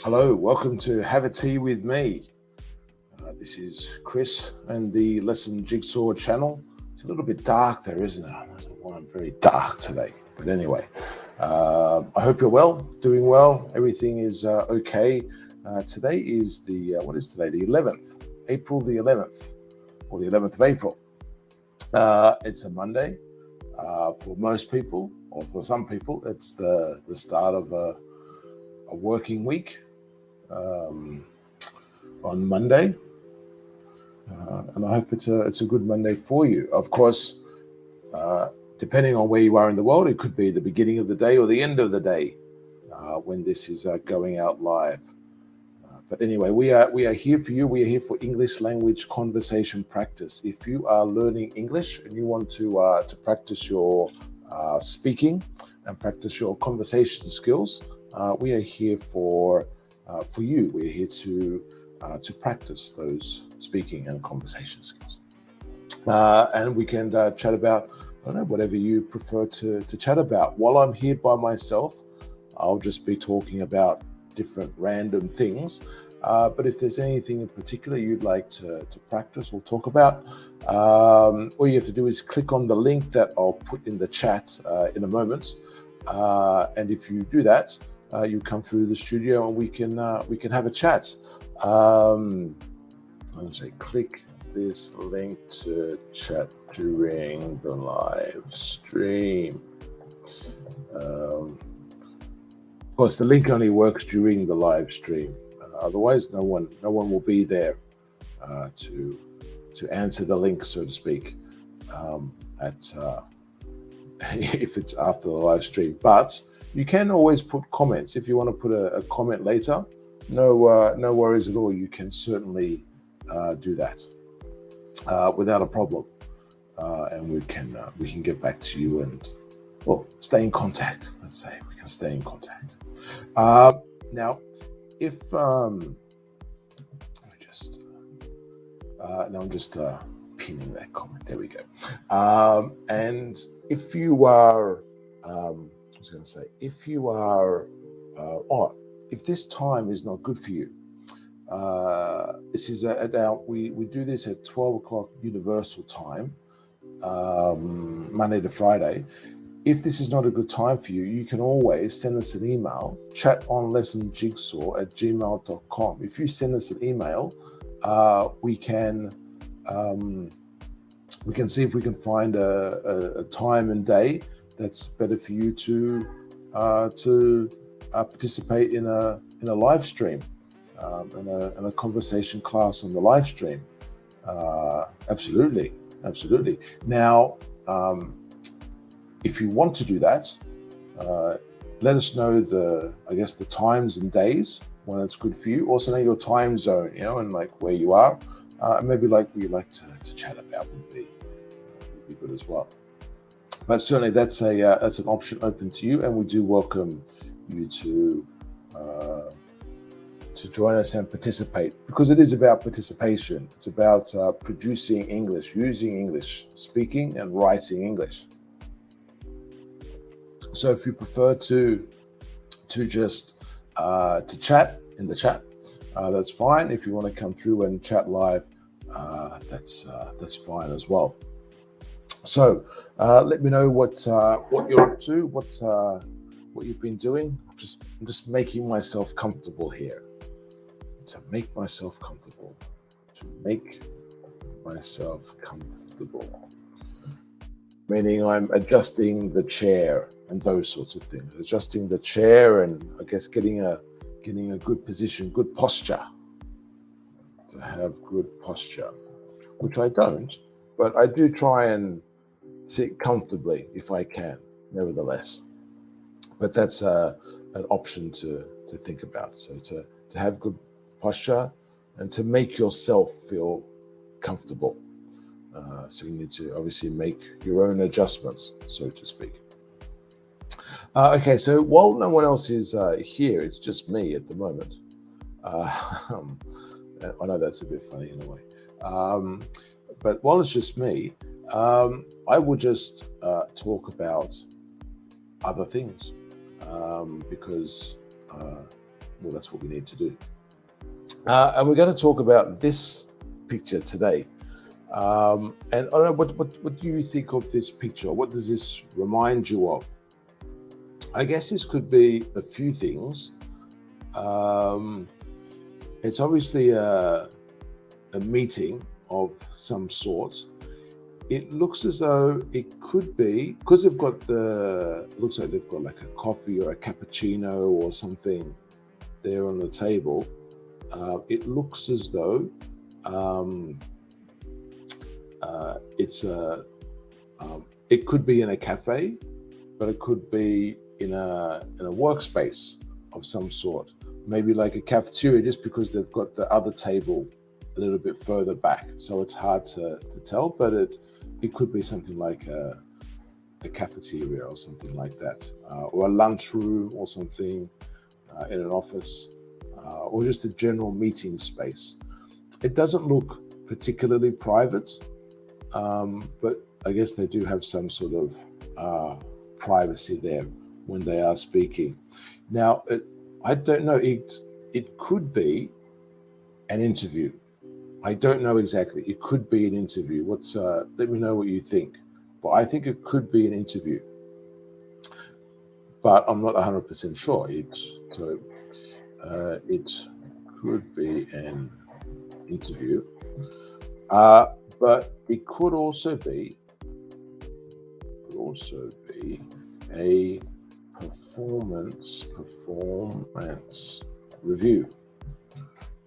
Hello, welcome to Have a Tea with me. This is Chris and the Lesson Jigsaw channel. It's a little bit dark there, isn't it? I don't know why I'm very dark today. But anyway, I hope you're well, doing well. Everything is okay. Today is what is today? The 11th, April the 11th, or the 11th of April. It's a Monday. For most people, or for some people, it's the start of a working week. Um, on Monday, and I hope it's a good Monday for you. Of course, uh, depending on where you are in the world, it could be the beginning of the day or the end of the day when this is going out live. But anyway, we are here for you. We are here for English language conversation practice. If you are learning English and you want to practice your speaking and practice your conversation skills, we are here for you. We're here to practice those speaking and conversation skills. And we can chat about, I don't know, whatever you prefer to chat about. While I'm here by myself, I'll just be talking about different random things. But if there's anything in particular you'd like to practice or talk about, all you have to do is click on the link that I'll put in the chat in a moment. And if you do that, you come through the studio and we can have a chat. I'm going to say click this link to chat during the live stream. Of course, the link only works during the live stream. Otherwise, no one will be there to answer the link, so to speak, at if it's after the live stream. But you can always put comments if you want to put a comment later. No worries at all. You can certainly do that without a problem, and we can get back to you and stay in contact. Let's say we can stay in contact. Now, if let me just now I'm just pinning that comment. There we go. And if you are, I was going to say, if you are, if this time is not good for you, this is we do this at 12 o'clock Universal Time, Monday to Friday. If this is not a good time for you, you can always send us an email, chatonlessonjigsaw@gmail.com. If you send us an email, we can see if we can find a time and day that's better for you to participate in a live stream, in a conversation class on the live stream. Absolutely. Now, if you want to do that, let us know the times and days when it's good for you. Also know your time zone, and like where you are. Maybe like what you like to chat about would be good as well. But certainly that's an option open to you, and we do welcome you to join us and participate, because it is about participation. It's about producing English, using English, speaking and writing English. So if you prefer to just to chat in the chat, that's fine. If you want to come through and chat live, that's fine as well. So let me know what you're up to, what you've been doing. I'm just making myself comfortable here. To make myself comfortable. Meaning I'm adjusting the chair and those sorts of things. Adjusting the chair and I guess getting a good position, good posture. To have good posture, which I don't, but I do try and sit comfortably if I can, nevertheless. But that's an option to think about. So to have good posture and to make yourself feel comfortable. So you need to obviously make your own adjustments, so to speak. Okay, so while no one else is here, it's just me at the moment. I know that's a bit funny in a way. But while it's just me, I will just talk about other things, because Well, that's what we need to do. And we're going to talk about this picture today. And I don't know, what do you think of this picture? What does this remind you of? I guess this could be a few things. It's obviously a meeting of some sort. It looks as though it could be, because they've got it looks like they've got like a coffee or a cappuccino or something there on the table. It looks as though it could be in a cafe, but it could be in a workspace of some sort, maybe like a cafeteria, just because they've got the other table a little bit further back, so it's hard to tell, but it could be something like a cafeteria or something like that, or a lunchroom or something in an office, or just a general meeting space. It doesn't look particularly private, but I guess they do have some sort of privacy there when they are speaking. Now, I don't know, it could be an interview. I don't know exactly. It could be an interview. Let me know what you think. But I think it could be an interview. But I'm not 100% sure. It could be an interview. But it could also be a performance review.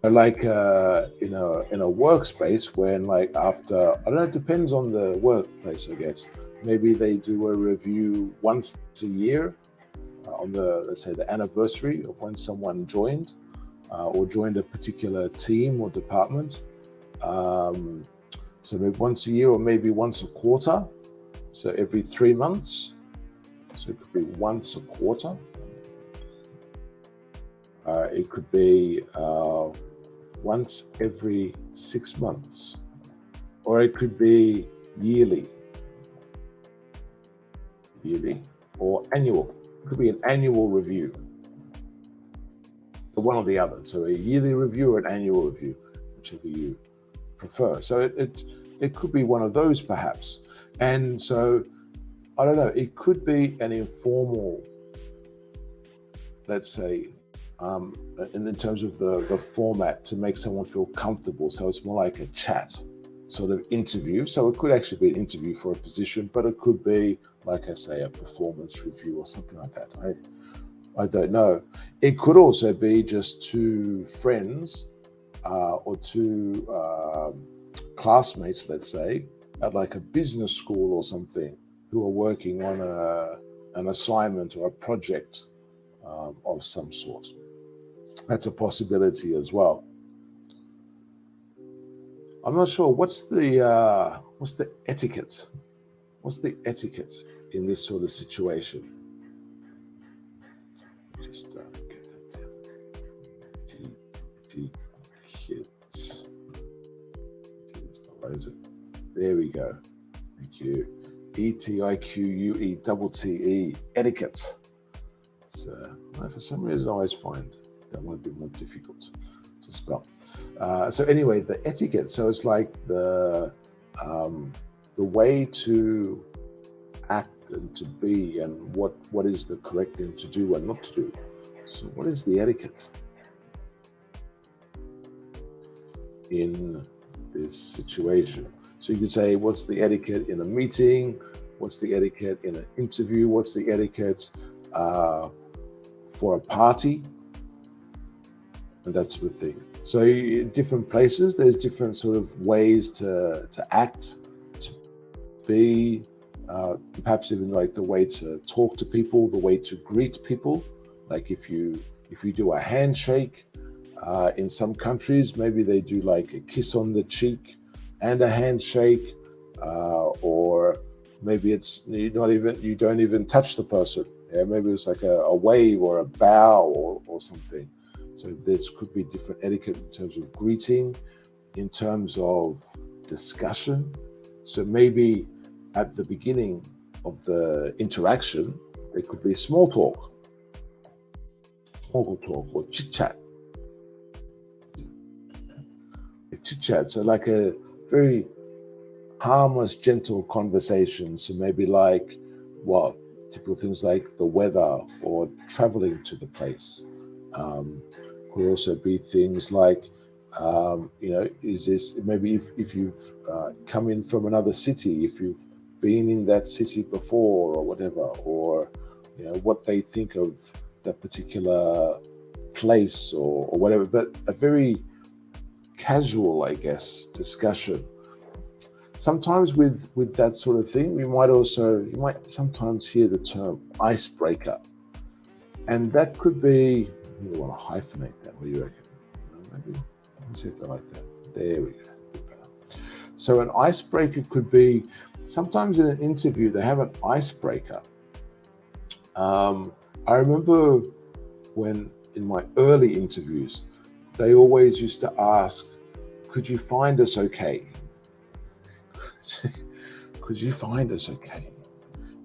Like in a workspace, when like after, I don't know, it depends on the workplace, I guess. Maybe they do a review once a year on let's say the anniversary of when someone joined or joined a particular team or department. So maybe once a year or maybe once a quarter. So every 3 months. So it could be once a quarter. It could be once every 6 months, or it could be yearly or annual. It could be an annual review, one or the other. So a yearly review or an annual review, whichever you prefer. So it could be one of those perhaps. And so I don't know, it could be an informal, let's say, in terms of the format, to make someone feel comfortable. So it's more like a chat sort of interview. So it could actually be an interview for a position, but it could be, like I say, a performance review or something like that. I don't know. It could also be just two friends or two classmates, let's say, at like a business school or something, who are working on an assignment or a project of some sort. That's a possibility as well. I'm not sure what's the etiquette. What's the etiquette in this sort of situation? Just get that down. Etiquette. What is it? There we go. Thank you. ETIQUETTE. Etiquette. It's, for some reason, I always find that one a bit more difficult to spell. So anyway, the etiquette. So it's like the way to act and to be, and what is the correct thing to do and not to do. So what is the etiquette in this situation? So you could say, what's the etiquette in a meeting? What's the etiquette in an interview? What's the etiquette for a party? And that sort of thing. So in different places, there's different sort of ways to act, to be, perhaps even like the way to talk to people, the way to greet people. Like if you do a handshake, in some countries, maybe they do like a kiss on the cheek and a handshake, or maybe it's you don't even touch the person. Yeah, maybe it's like a wave or a bow or something. So this could be different etiquette in terms of greeting, in terms of discussion. So maybe at the beginning of the interaction, there could be small talk. small talk or chit chat. Chit chat, so like a very harmless, gentle conversation. So maybe like what typical things like the weather or traveling to the place. Could also be things like, is this maybe if you've come in from another city, if you've been in that city before or whatever, or what they think of that particular place or whatever. But a very casual, I guess, discussion. Sometimes with that sort of thing, you might sometimes hear the term icebreaker, and that could be. You want to hyphenate that? What do you reckon? Maybe let's see if they like that. There we go. So an icebreaker could be sometimes in an interview they have an icebreaker. I remember when in my early interviews, they always used to ask, "Could you find us okay?" Could you find us okay?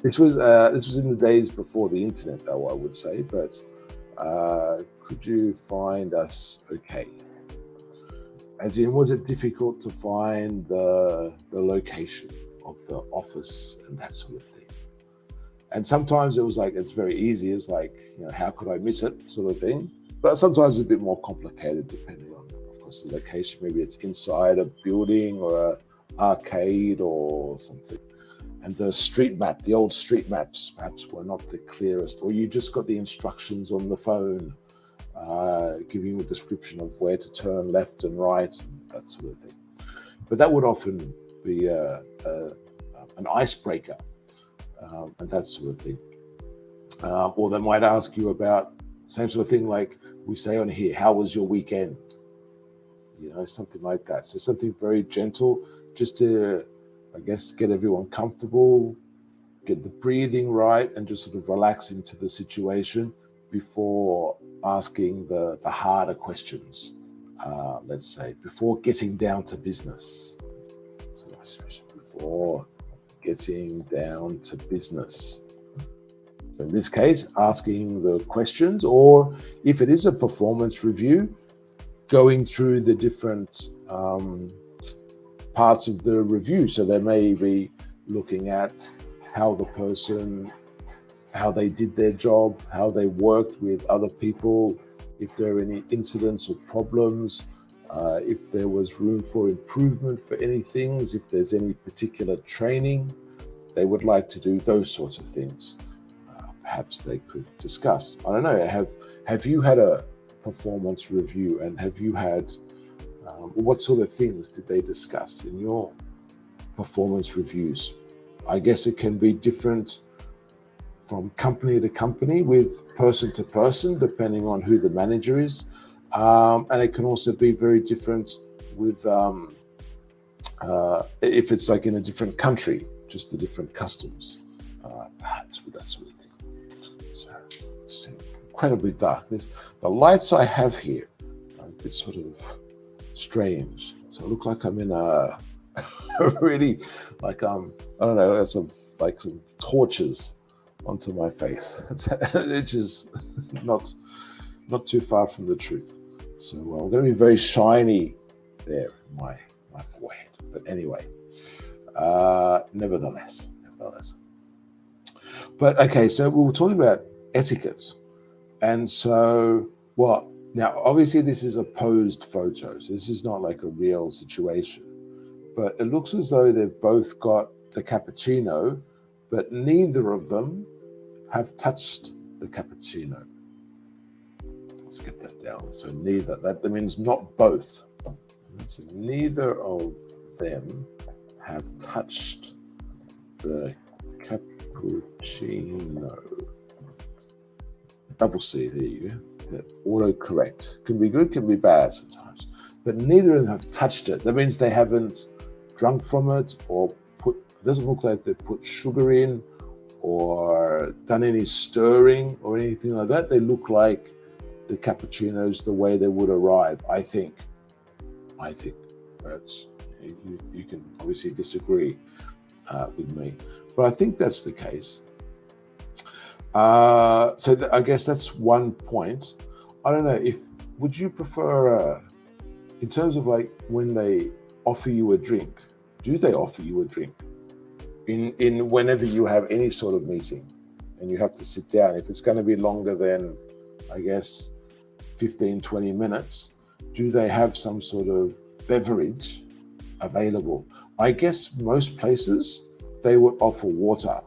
This was in the days before the internet, though, I would say. But could you find us okay? As in, was it difficult to find the location of the office and that sort of thing? And sometimes it was like it's very easy. It's like, how could I miss it, sort of thing. But sometimes it's a bit more complicated, depending on, of course, the location. Maybe it's inside a building or an arcade or something. And the street map, the old street maps, perhaps were not the clearest, or you just got the instructions on the phone, giving you a description of where to turn left and right, and that sort of thing. But that would often be an icebreaker, and that sort of thing. Or they might ask you about same sort of thing, like we say on here, "How was your weekend?" Something like that. So something very gentle, just to, I guess, get everyone comfortable, get the breathing right, and just sort of relax into the situation before asking the harder questions, let's say, before getting down to business. That's a nice expression, before getting down to business. In this case, asking the questions, or if it is a performance review, going through the different parts of the review. So they may be looking at how the person, how they did their job, how they worked with other people, if there are any incidents or problems, if there was room for improvement for any things, if there's any particular training they would like to do, those sorts of things. Perhaps they could discuss. I don't know, have you had a performance review, and have you had what sort of things did they discuss in your performance reviews? I guess it can be different from company to company, with person to person, depending on who the manager is, and it can also be very different with if it's like in a different country, just the different customs, perhaps with that sort of thing. So it's incredibly dark. The lights I have here are a bit sort of strange. So I look like I'm in a really, like I don't know, some torches onto my face, which is not too far from the truth. So I'm going to be very shiny there in my forehead. But anyway, nevertheless. But okay, so we were talking about etiquette. And so what? Now, obviously, this is a posed photo. So this is not like a real situation. But it looks as though they've both got the cappuccino, but neither of them have touched the cappuccino. Let's get that down. So neither. That means not both. So neither of them have touched the cappuccino. Double C, there you go. That autocorrect can be good, can be bad sometimes. But neither of them have touched it. That means they haven't drunk from it, or it doesn't look like they've put sugar in or done any stirring or anything like that. They look like the cappuccinos the way they would arrive, I think. But you can obviously disagree with me. But I think that's the case. I guess that's one point. I don't know if would you prefer in terms of like when they offer you a drink, do they offer you a drink in whenever you have any sort of meeting and you have to sit down? If it's going to be longer than, I guess, 15, 20 minutes, do they have some sort of beverage available? I guess most places they would offer water.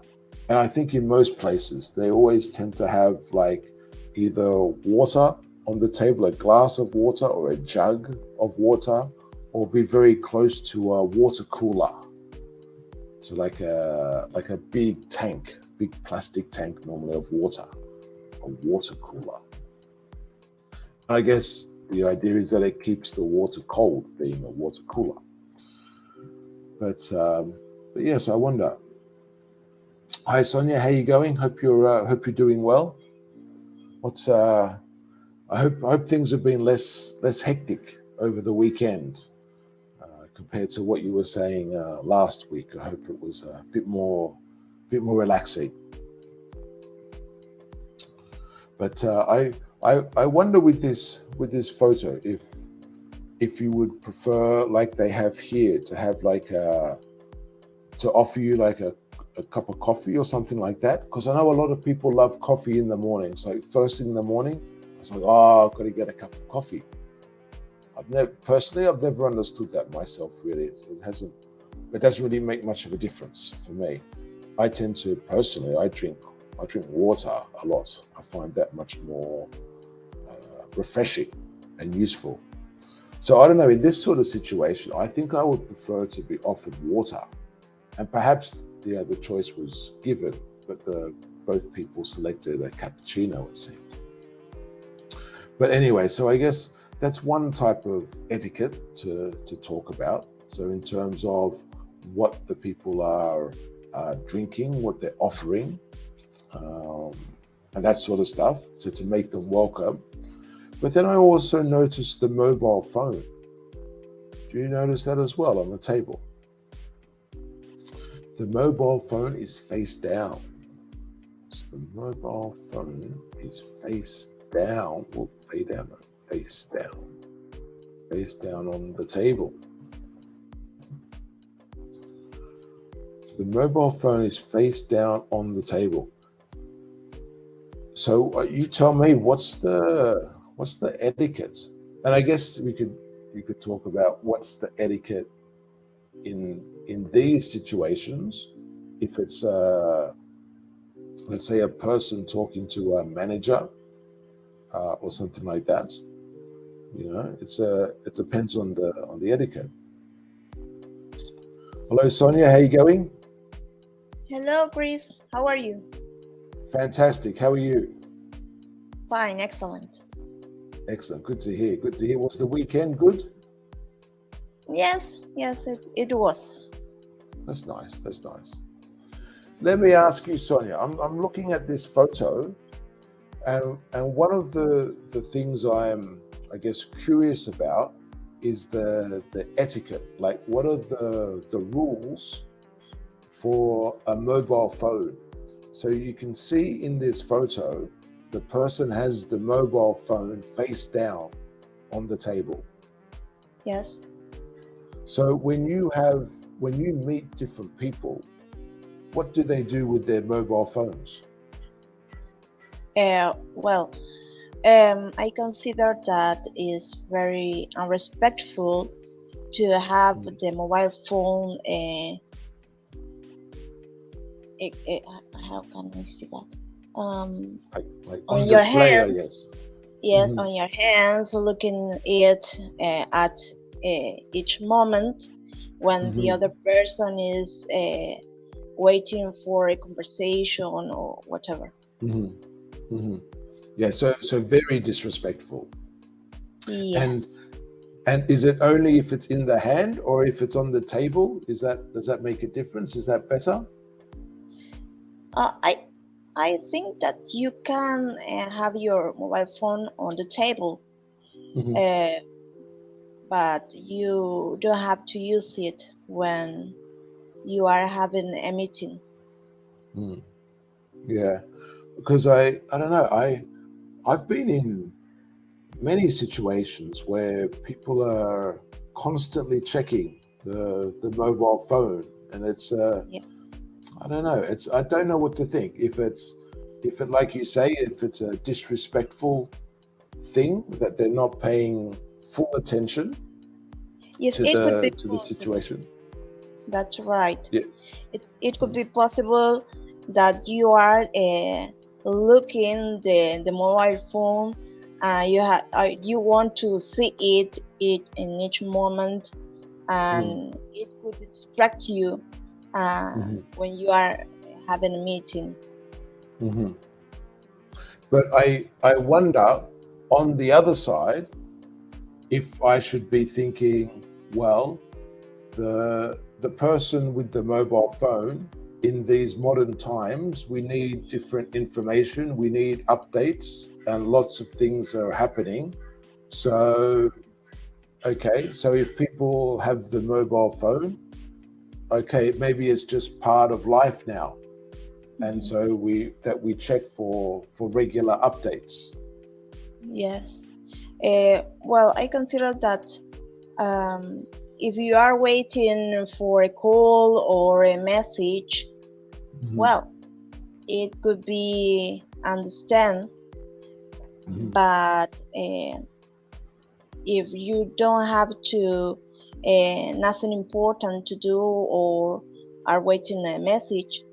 And I think in most places they always tend to have like either water on the table, a glass of water or a jug of water, or be very close to a water cooler. So like a big tank, big plastic tank normally of water, a water cooler. I guess the idea is that it keeps the water cold, being a water cooler. But yes, I wonder. Hi Sonia, how you going? Hope you're doing well. What's I hope things have been less hectic over the weekend compared to what you were saying last week. I hope it was a bit more relaxing. But I wonder with this photo if you would prefer, like they have here, to have like to offer you like a cup of coffee or something like that, because I know a lot of people love coffee in the morning. It's like first thing in the morning, it's like, oh, I've got to get a cup of coffee. I've never understood that myself, really. It doesn't really make much of a difference for me. I tend to personally, I drink water a lot. I find that much more refreshing and useful. So I don't know, in this sort of situation, I think I would prefer to be offered water. And perhaps the choice was given, but both people selected a cappuccino, it seemed. But anyway, so I guess that's one type of etiquette to talk about. So in terms of what the people are drinking, what they're offering, and that sort of stuff, so to make them welcome. But then I also noticed the mobile phone. Do you notice that as well on the table? The mobile phone is face down. So the mobile phone is face down, or face down on the table. So the mobile phone is face down on the table. So you tell me, what's the etiquette? And I guess you could talk about what's the etiquette in these situations. If it's let's say a person talking to a manager or something like that, it depends on the etiquette. Hello Sonia, how you going? Hello, Chris. How are you? Fantastic. How are you? Fine, excellent. Excellent. Good to hear. Good to hear. Was the weekend good? Yes, it was. That's nice. That's nice. Let me ask you, Sonia. I'm looking at this photo, and one of the things I'm, I guess, curious about is the etiquette. Like, what are the rules for a mobile phone? So you can see in this photo, the person has the mobile phone face down on the table. Yes. So when you meet different people, what do they do with their mobile phones? Well, I consider that is very unrespectful to have the mobile phone. How can I say that? Like On on your display, I hands. guess. Yes, on your hands, looking it at each moment when the other person is waiting for a conversation or whatever. Yeah, so very disrespectful. Yes. And is it only if it's in the hand or if it's on the table? Does that make a difference? Is that better? I think that you can have your mobile phone on the table, but you don't have to use it when you are having a meeting. Yeah, because I don't know, I've been in many situations where people are constantly checking the mobile phone, and it's Yeah. I don't know. I don't know what to think. If it like you say, if it's a disrespectful thing that they're not paying full attention Yes, it could be to the possible. situation. That's right. Yeah. It could be possible that you are looking the mobile phone. You want to see it in each moment, Mm. and it could distract you Hmm. when you are having a meeting. Hmm. But I wonder on the other side if I should be thinking, well, the person with the mobile phone in these modern times, we need different information, we need updates, and lots of things are happening. So, okay, so if people have the mobile phone, okay, maybe it's just part of life now, and Mhm. so we check for regular updates. Yes. Well, I consider that um, if you are waiting for a call or a message, Mhm. well, it could be understand, Mhm. but if you don't have to nothing important to do or are waiting a message,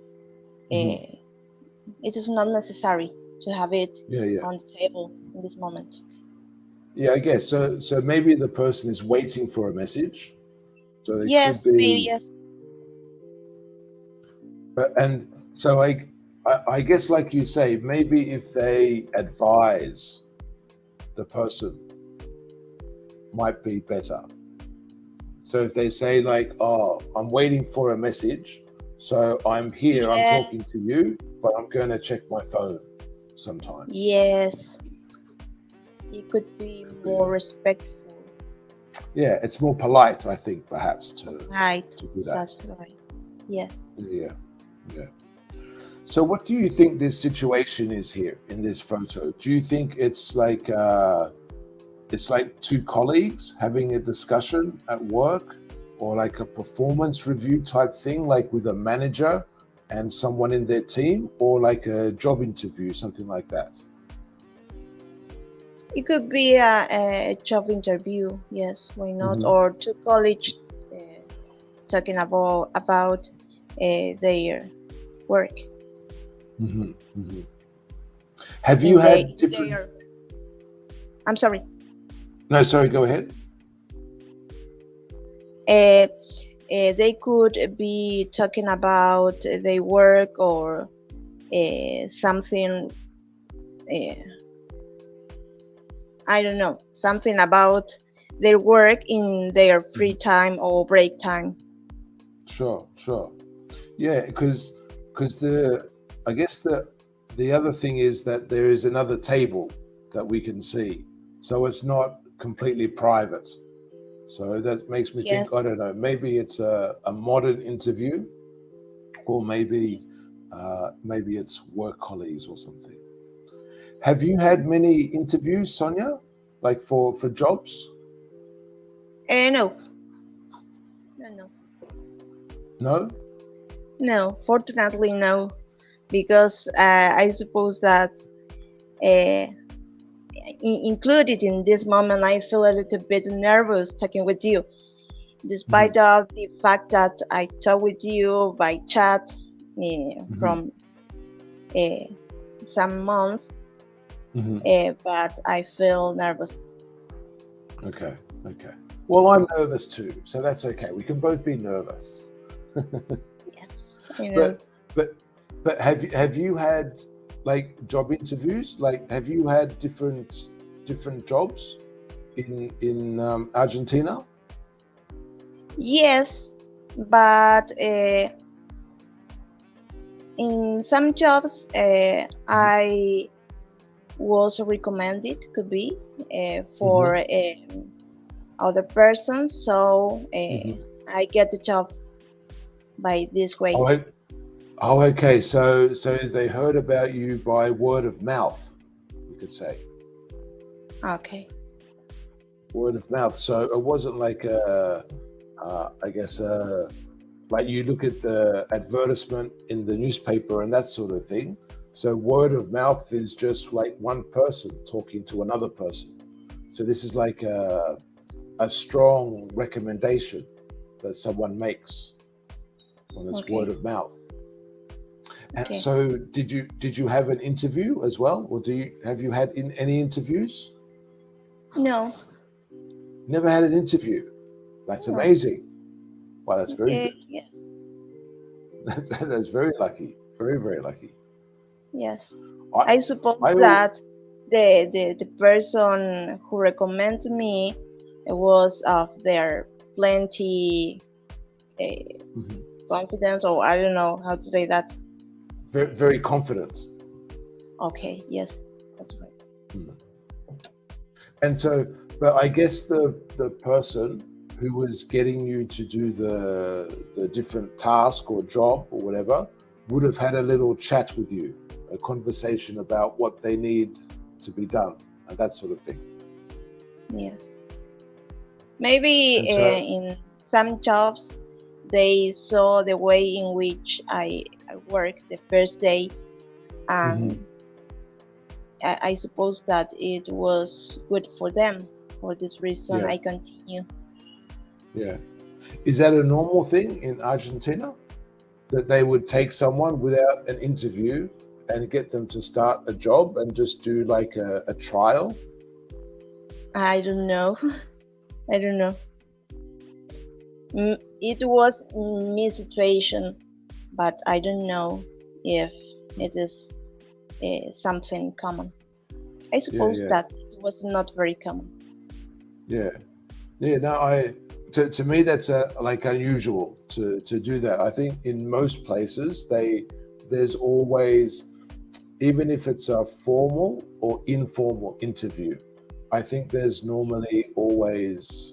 Mhm. uh, it is not necessary to have it Yeah, yeah, on the table in this moment. yeah. I guess so. So maybe the person is waiting for a message. So it could Yes, maybe be, yes. and so I guess, like you say, maybe if they advise the person, might be better. So if they say like, "Oh, I'm waiting for a message, so I'm here, I'm talking to Yes, you, but I'm going to check my phone sometimes." yes. It could be Could be more respectful. yeah, it's more polite, I think, perhaps Right, to do that. that's right. Yes. Yeah, yeah. So what do you think this situation is here in this photo? Do you think it's like two colleagues having a discussion at work, or like a performance review type thing, like with a manager and someone in their team, or like a job interview, something like that? It could be a job interview. Yes, why not? Hmm. Or to college talking about their work. Hmm. Hmm. Have you In had different? their I'm sorry. No, sorry. Go ahead. Uh, they could be talking about their work or something. Uh, I don't know, something about their work in their free Mhm. time or break time. Sure, sure. Yeah, because the I guess the other thing is that there is another table that we can see, so it's not completely private. So that makes me Yes. think, I don't know, maybe it's a modern interview, or maybe it's work colleagues or something. Have you had many interviews, Sonia, like for jobs? No, no, no, No. no. Fortunately, no, because I suppose that uh, included in this moment, I feel a little bit nervous talking with you, Hmm. despite of the fact that I talk with you by chat Hmm. from uh, some months, Hmm. but I feel nervous. Okay, okay. Well, I'm nervous too, so that's okay. We can both be nervous. Yes, you know. But but but have you had like job interviews? Like, have you had different jobs in Argentina? Yes, but in some jobs, Hmm. I was recommended, could be Hmm. for other persons, so Hmm. I get the job by this way. Oh, oh, okay. So they heard about you by word of mouth, you could say. Okay. Word of mouth. So it wasn't like I guess like you look at the advertisement in the newspaper and that sort of thing. So word of mouth is just like one person talking to another person. So this is like a strong recommendation that someone makes when it's Okay. word of mouth. And Okay. so did you have an interview as well, or have you had any interviews? No. Never had an interview. That's No. amazing. Wow, that's very Okay. good. Yes. That's very lucky. Very, very lucky. Yes. I I suppose I al- that the person who recommended me was of their plenty Mhm. confidence, or I don't know how to say that. Very, very confident. Okay. Yes. That's right. Mm. And so, but I guess the person who was getting you to do the different task or job or whatever would have had a little chat with you, a conversation about what they need to be done and that sort of thing. Yes. Maybe And so, in some jobs they saw the way in which I worked the first day, mhm, and I suppose that it was good for them. For this reason, yeah, I continue. yeah. Is that a normal thing in Argentina that they would take someone without an interview and get them to start a job and just do like a trial? I don't know. I don't know. It was my situation, but I don't know if it is something common. I Yeah, suppose yeah, that it was not very common. yeah. Yeah, no, to me that's like unusual to do that. I think in most places there's always, even if it's a formal or informal interview, I think there's normally always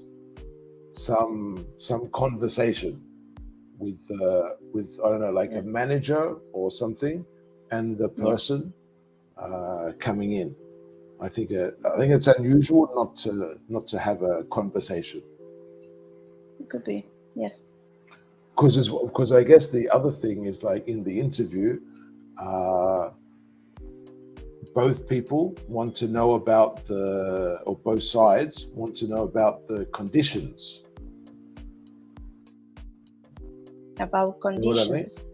some conversation with I don't know, like a Yes. manager or something, and the Yes, person coming in. I think it's unusual not to have a conversation. it could be. Yes. Because I guess the other thing is like in the interview, uh, both people want to know about or both sides want to know about the conditions. About You know what I mean? conditions.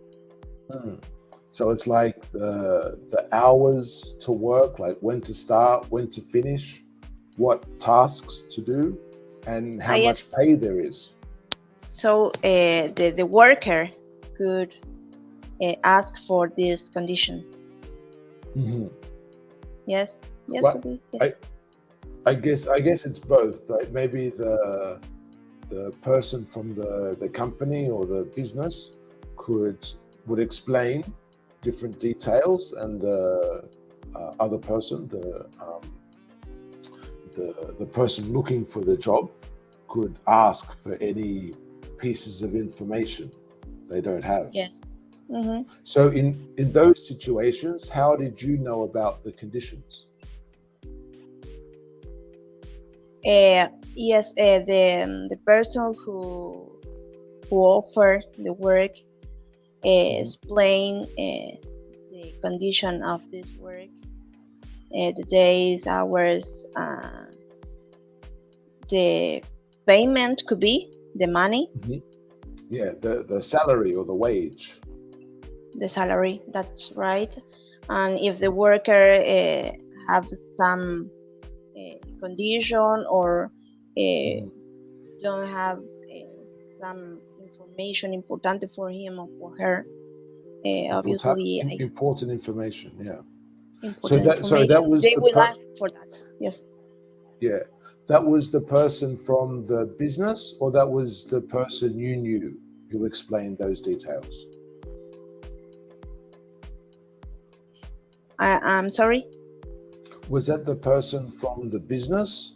Mm. So it's like the hours to work, like when to start, when to finish, what tasks to do, and how I much pay there is. So the worker could ask for this condition. Mm-hmm. Yes. Yes, could But be. Yes. I, I guess it's both. Like maybe the person from the company or the business would explain different details, and the other person, the person looking for the job, could ask for any pieces of information they don't have. Yes. Mm-hmm. So in those situations, how did you know about the conditions? Yes. The person who offered the work Mhm. explain the condition of this work, the days, hours, the payment could be the money, Mhm. Yeah, the salary or the wage. the salary. That's right. And if the worker have some condition, or Mhm. don't have some information important for him or for her, obviously Important information. Yeah. So important that information, was they will ask for that. Yes. yeah, that was the person from the business, or that was the person you knew who explained those details? I'm sorry. Was that the person from the business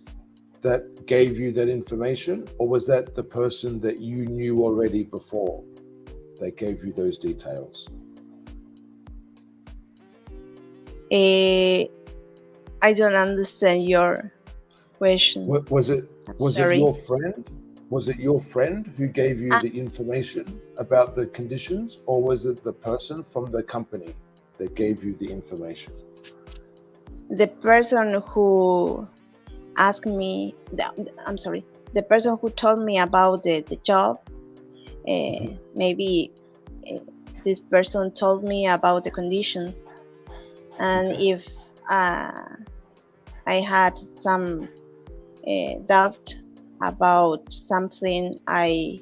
that gave you that information, or was that the person that you knew already before that gave you those details? I don't understand your. question. Was it I'm was it sorry. your friend? Was it your friend who gave you Ah. the information about the conditions, or was it the person from the company that gave you the information? The person who asked me, I'm sorry, the person who told me about the job, maybe this person told me about the conditions, and Okay. if I had some doubt about something, I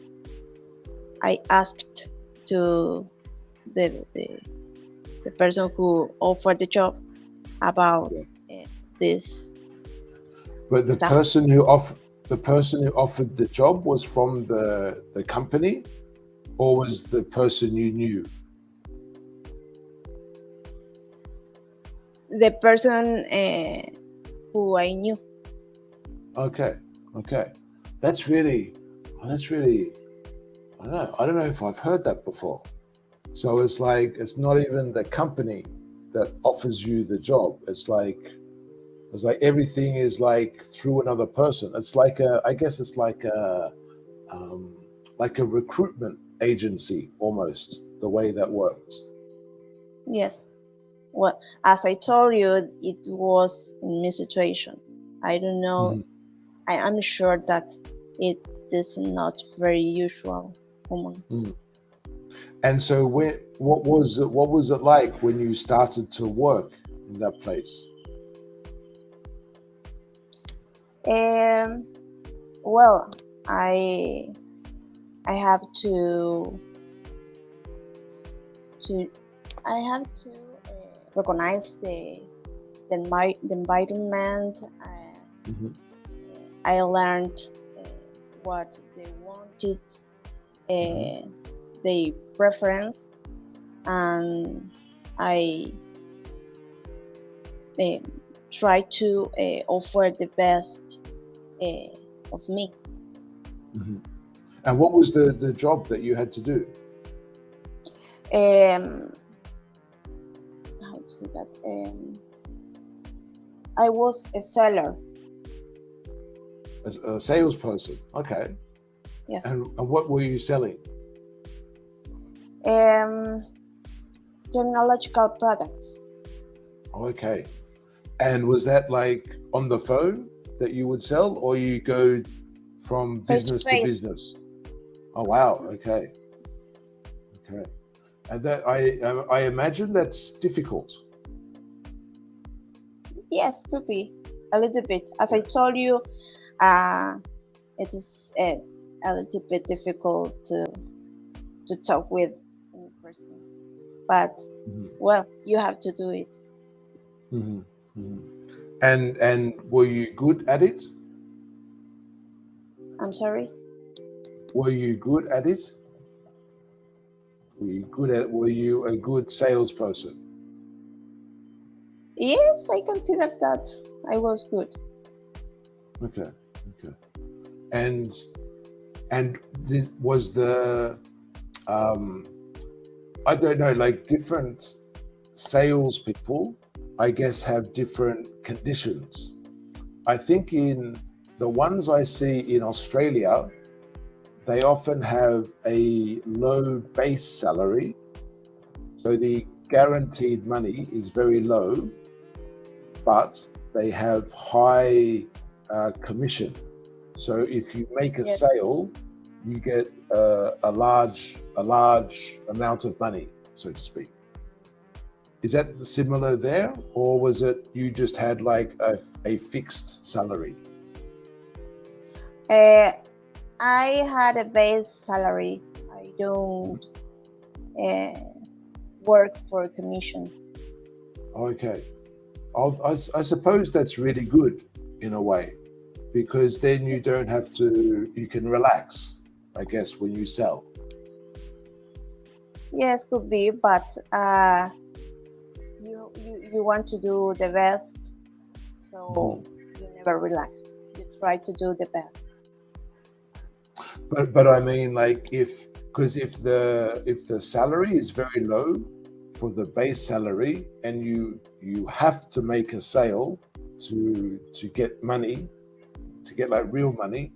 asked to the person who offered the job about this. But the stuff. person who offered the job was from the company, or was the person you knew? The person who I knew. Okay. That's really, I don't know if I've heard that before. So it's like, it's not even the company that offers you the job. It's like everything is like through another person. It's like I guess it's like a recruitment agency almost, the way that works. Yes. Well, as I told you, it was in my situation. I don't know. I'm sure that it is not very usual, common. And so, what was it like when you started to work in that place? Well, I have to recognize the environment. I learned what they wanted, their preference, and I try to offer the best of me. And what was the job that you had to do? How to say that? I was a seller. As a salesperson. Okay. Yeah. And what were you selling? Technological products. Okay. And was that like on the phone that you would sell, or you go from business to business? Oh wow. Okay. And that I imagine that's difficult. Yes, could be a little bit. As I told you, it is a little bit difficult to talk with any person, but well, you have to do it. And were you good at it? I'm sorry? Were you good at it? Were you a good salesperson? Yes, I consider that I was good. Okay. And this was the I don't know, like different salespeople, I guess, have different conditions. I think in the ones I see in Australia, they often have a low base salary, so the guaranteed money is very low, but they have high commission. So if you make a sale, you get a large amount of money, so to speak. Is that similar there, or was it you just had like a fixed salary? I had a base salary. I don't work for a commission. Okay. I suppose that's really good in a way, because then you don't have to, you can relax, I guess, when you sell. Yes, could be, but you want to do the best, so you never relax. You try to do the best. But I mean, like, because if the salary is very low for the base salary, and you have to make a sale to get money, to get like real money,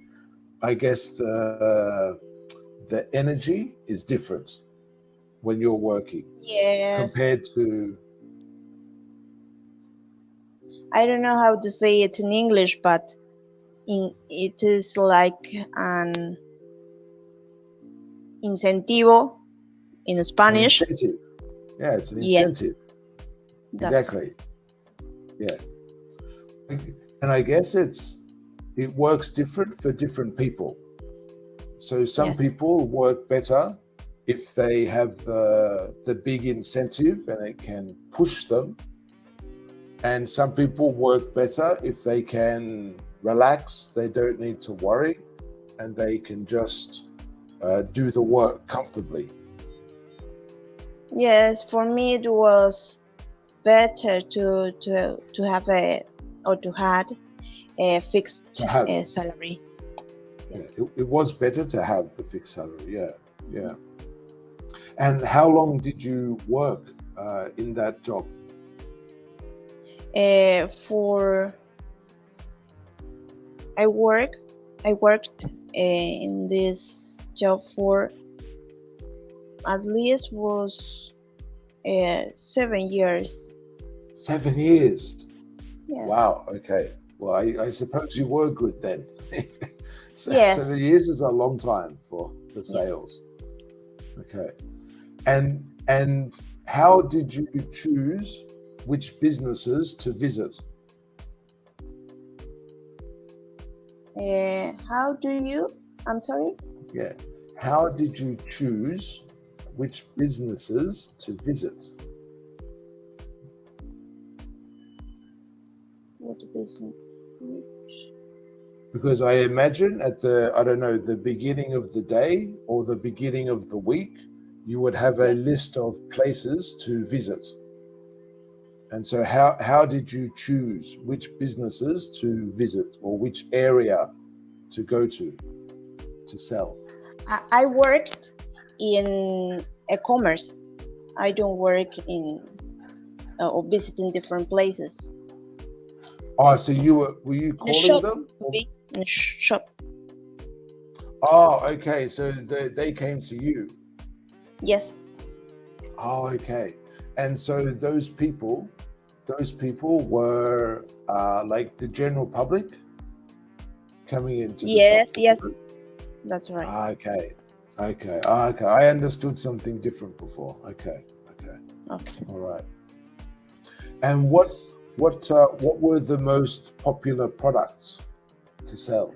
I guess the energy is different when you're working Yes. compared to. I don't know how to say it in English, but it is like an incentivo in An Spanish. incentive. Yeah, it's an Yes, incentive. that's Exactly. Yeah. And I guess it works different for different people. So some Yes. people work better if they have the big incentive and it can push them. And some people work better if they can relax, they don't need to worry, and they can just do the work comfortably. Yes, for me it was better to have to had a fixed To have, salary. yeah, it was better to have the fixed salary. Yeah, yeah. And how long did you work in that job? For I worked in this job for at least was 7 years. 7 years. Yes. Wow. Okay. Well, I suppose you were good then. Yes. 7 years is a long time for the sales. Okay. And how did you choose which businesses to visit? How do you? I'm sorry. Yeah. How did you choose which businesses to visit? What business? Because I imagine at the beginning of the day or the beginning of the week, you would have a list of places to visit. And so how did you choose which businesses to visit or which area to go to sell? I worked in e-commerce. I don't work in or visiting different places. Oh, so were you calling them? In a shop. Oh, okay. So they came to you. Yes. Oh, okay. And so those people were like the general public coming into the shop. Yes, that's right. Okay. I understood something different before. Okay. All right. And what were the most popular products to sell?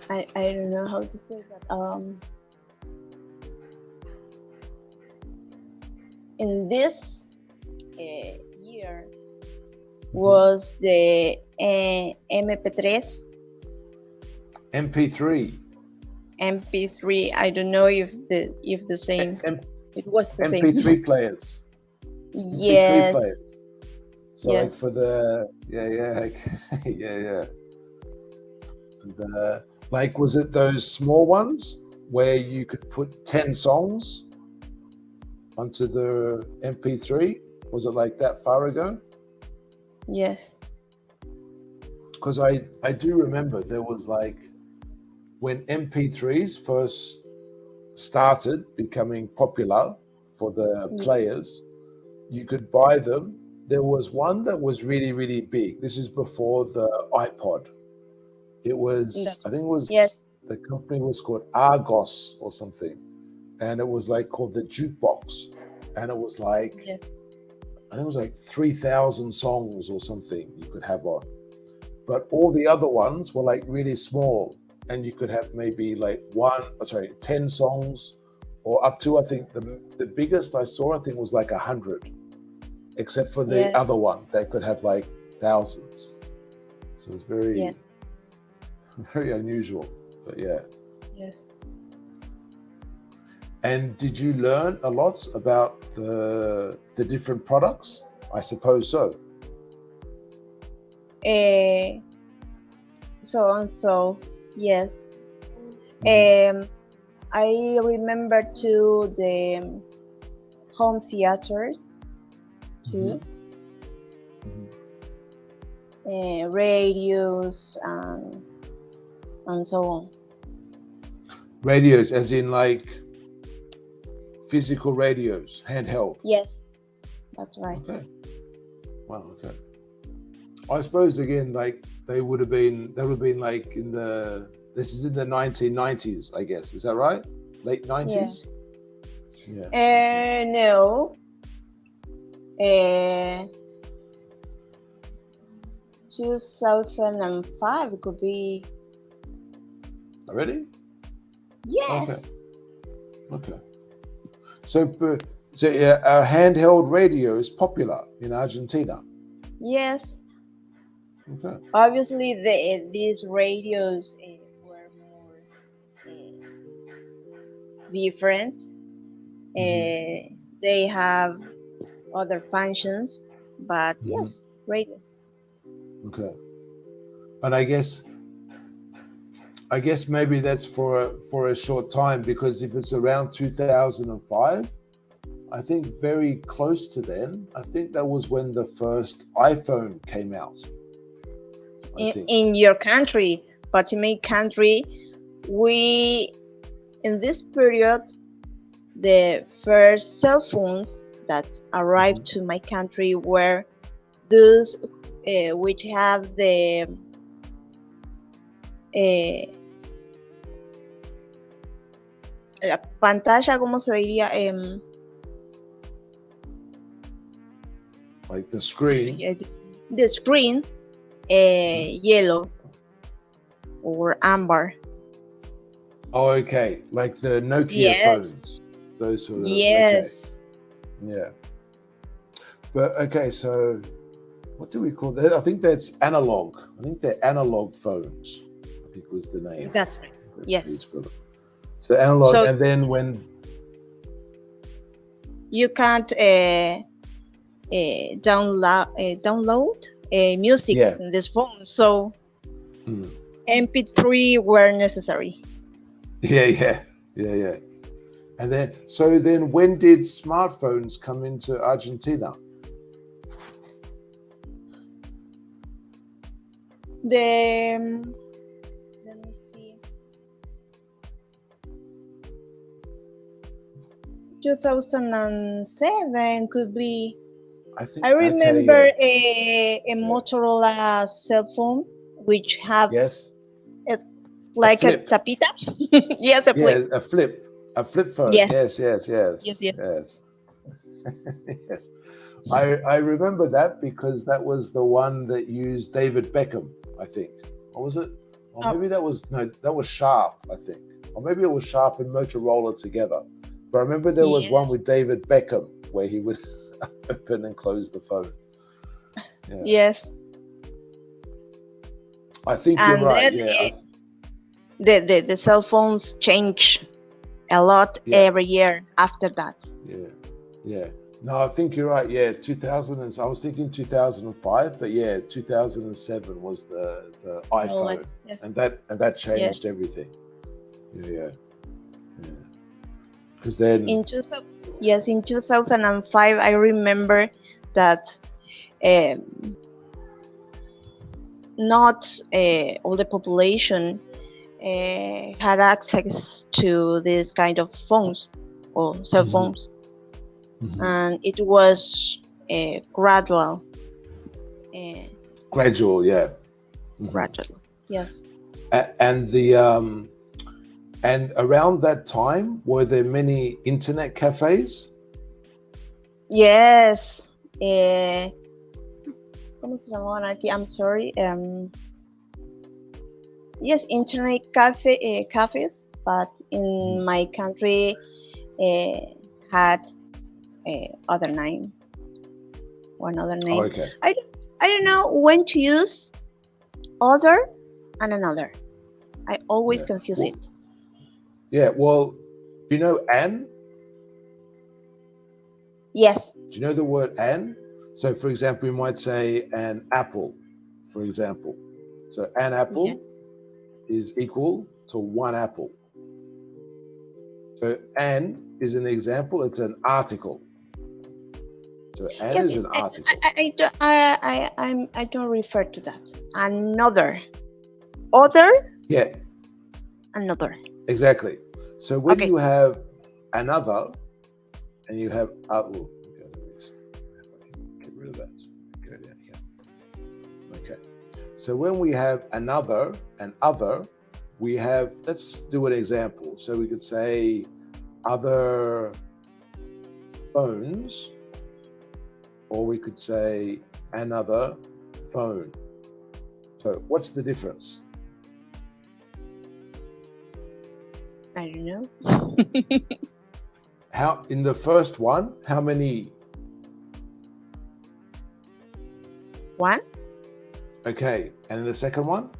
I don't know how to say that. In this year was the MP3. MP3. MP3. I don't know if the same. It was the same. MP3 players. Yes. MP3 players. So like for the yeah. Like, was it those small ones where you could put 10 songs onto the MP3? Was it like that far ago? Yes. Because I do remember there was like when MP3s first started becoming popular for the players, you could buy them. There was one that was really, really big. This is before the iPod. It was, I think it was, the company was called Argos or something. And it was like called the jukebox. And it was like, I think it was like 3,000 songs or something you could have on. But all the other ones were like really small. And you could have maybe like 10 songs or up to, I think the biggest I saw, I think was like 100. Except for the other one, they could have like thousands. So it was very, very unusual, but yeah. Yes. And did you learn a lot about the different products? I suppose so. So yes. I remember too the home theaters too. radios, and so on. Radios, as in like physical radios, handheld. Yes, that's right. Okay. Wow. Okay. I suppose again, like they would have been like in the. This is in the 1990s, I guess. Is that right? Late 90s. Yeah. No. 2005 could be. Already? Yes. Okay. Okay. So our handheld radio is popular in Argentina. Yes. Okay. Obviously, these radios were more different. They have other functions, but yes, radio. Okay. And I guess maybe that's for a short time, because if it's around 2005, I think very close to then, I think that was when the first iPhone came out. In your country, but in my country, in this period, the first cell phones that arrived to my country were those which have the la pantalla, ¿cómo se diría? Like the screen. The screen, yellow or amber. Oh, okay. Like the Nokia phones. Those sort of. Yes. Okay. Yeah. But okay, so what do we call that? I think that's analog. I think they're analog phones. I think was the name. That's right. Yes. So analog, and then when you can't download music in this phone, so MP3 were necessary. Yeah. And then when did smartphones come into Argentina? Let me see. 2007 could be. I remember a Motorola cell phone which have like a tapita. Yes, a flip. Yeah, a flip phone. Yes. Yes. Yes. I remember that because that was the one that used David Beckham, I think. Or was it? Or maybe that was Sharp, I think. Or maybe it was Sharp and Motorola together. But I remember there was one with David Beckham where he would open and close the phone. Yeah. Yes. I think you're right. The cell phones change a lot every year after that. Yeah. No, I think you're right. Yeah, 2000. I was thinking 2005, but 2007 was the iPhone, and that changed everything. Yeah. Because then in 2005, I remember that not all the population had access to this kind of phones or cell phones. And it was gradual. Gradual, yeah. Gradual, yes. And and around that time, were there many internet cafes? Yes. ¿Cómo se llamaban aquí? I'm sorry. Yes, internet cafes, but in my country had another name. Oh, okay. I don't know when to use other and another. I always confuse it. Yeah, well, do you know Anne? Yes. Do you know the word Anne? So, for example, we might say an apple, for example. So, an apple is equal to one apple. So, an is an example, it's an article. So an Yes, is an article. I don't refer to that. Another, other, Yeah, another. exactly. So when Okay. you have another and you have get rid of that. Go down here. Okay. So when we have another and other, we have, let's do an example. So we could say other phones, or we could say another phone. So what's the difference? I don't know. How in the first one, how many? One? Okay, and in the second one?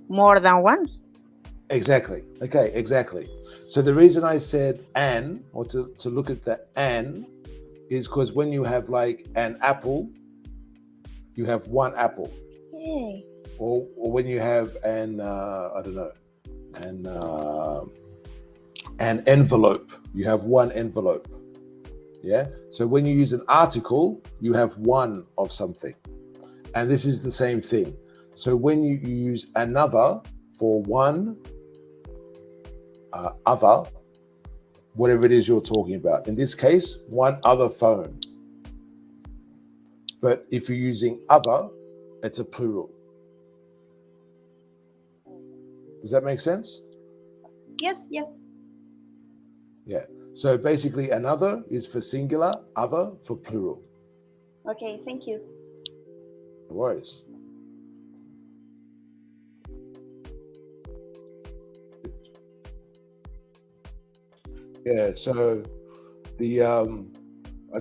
More than one? Exactly. Okay, exactly. So the reason I said an, or to look at the an, is because when you have like an apple, you have one apple. Yay. Or when you have an I don't know, an envelope, you have one envelope. Yeah. So when you use an article, you have one of something, and this is the same thing. So when you use another for one, other, whatever it is you're talking about. In this case, one other phone. But if you're using other, it's a plural. Does that make sense? Yes, yes. Yeah. So basically, another is for singular, other for plural. Okay, thank you. No worries. Yeah. So the I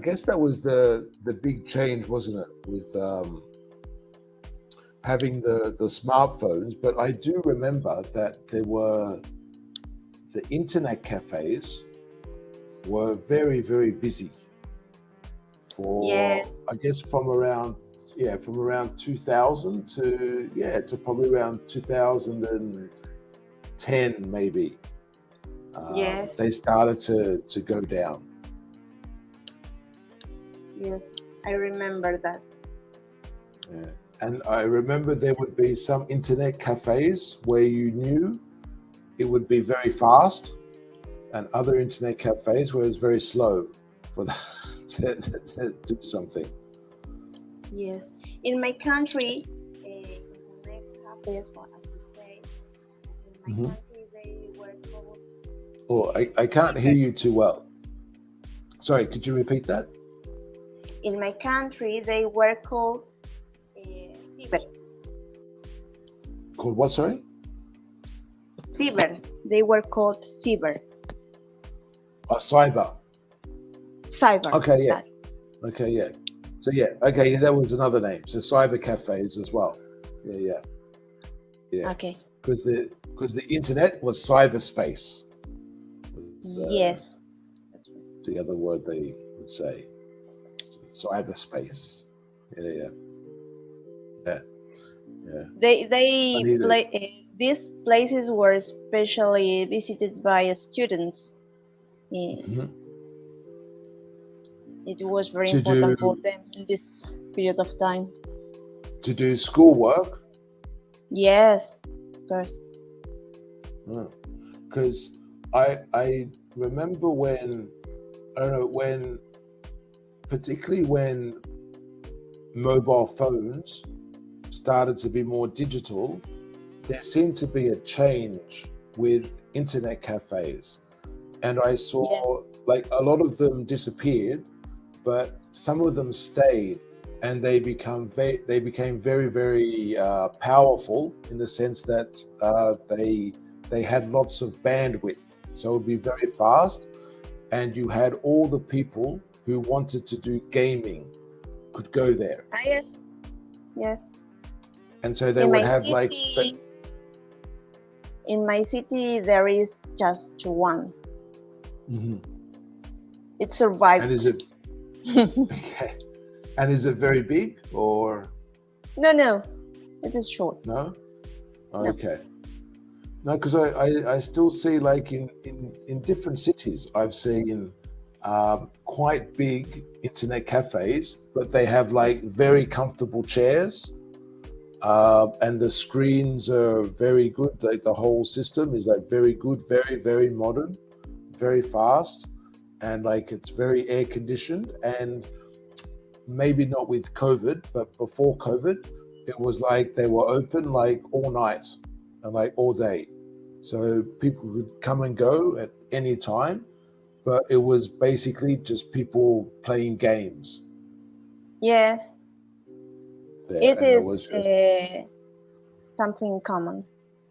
guess that was the big change, wasn't it, with having the smartphones. But I do remember that there were the internet cafes were very, very busy for, Yes. I guess, from around 2000 to probably around 2010 maybe. Yes. They started to go down. Yes, I remember that. Yeah. And I remember there would be some internet cafes where you knew it would be very fast, and other internet cafes where it's very slow for that to do something. Yes. In my country, internet cafes, well, as you say, in my country they were called. Oh, I can't hear you too well. Sorry, could you repeat that? In my country, they were called cyber. Called what, sorry? Cyber. They were called cyber. Cyber. Cyber. Okay, yeah. That. Okay, yeah. So yeah, okay, yeah, that was another name. So cyber cafes as well. Yeah. Okay. Because the internet was cyberspace. Yes. The other word they would say. Cyberspace. Yeah. These places were especially visited by students. It was very important for them in this period of time. To do schoolwork? Yes, of course. Because I remember when, I don't know, particularly when mobile phones started to be more digital, there seemed to be a change with internet cafes. And I saw like a lot of them disappeared, but some of them stayed, and they became very, very powerful in the sense that they had lots of bandwidth. So it would be very fast, and you had all the people who wanted to do gaming could go there. Yes. And so they would have like. In my city, there is just one. It survived. And is it? Okay. And is it very big or? No, it is short. No. Okay. No, because I still see like in different cities, I've seen quite big internet cafes, but they have like very comfortable chairs, and the screens are very good. Like the whole system is like very good, very modern, very fast, and like it's very air conditioned. And maybe not with COVID, but before COVID, it was like they were open like all night and like all day. So people could come and go at any time, but it was basically just people playing games Yes, there. it And it is was just, something common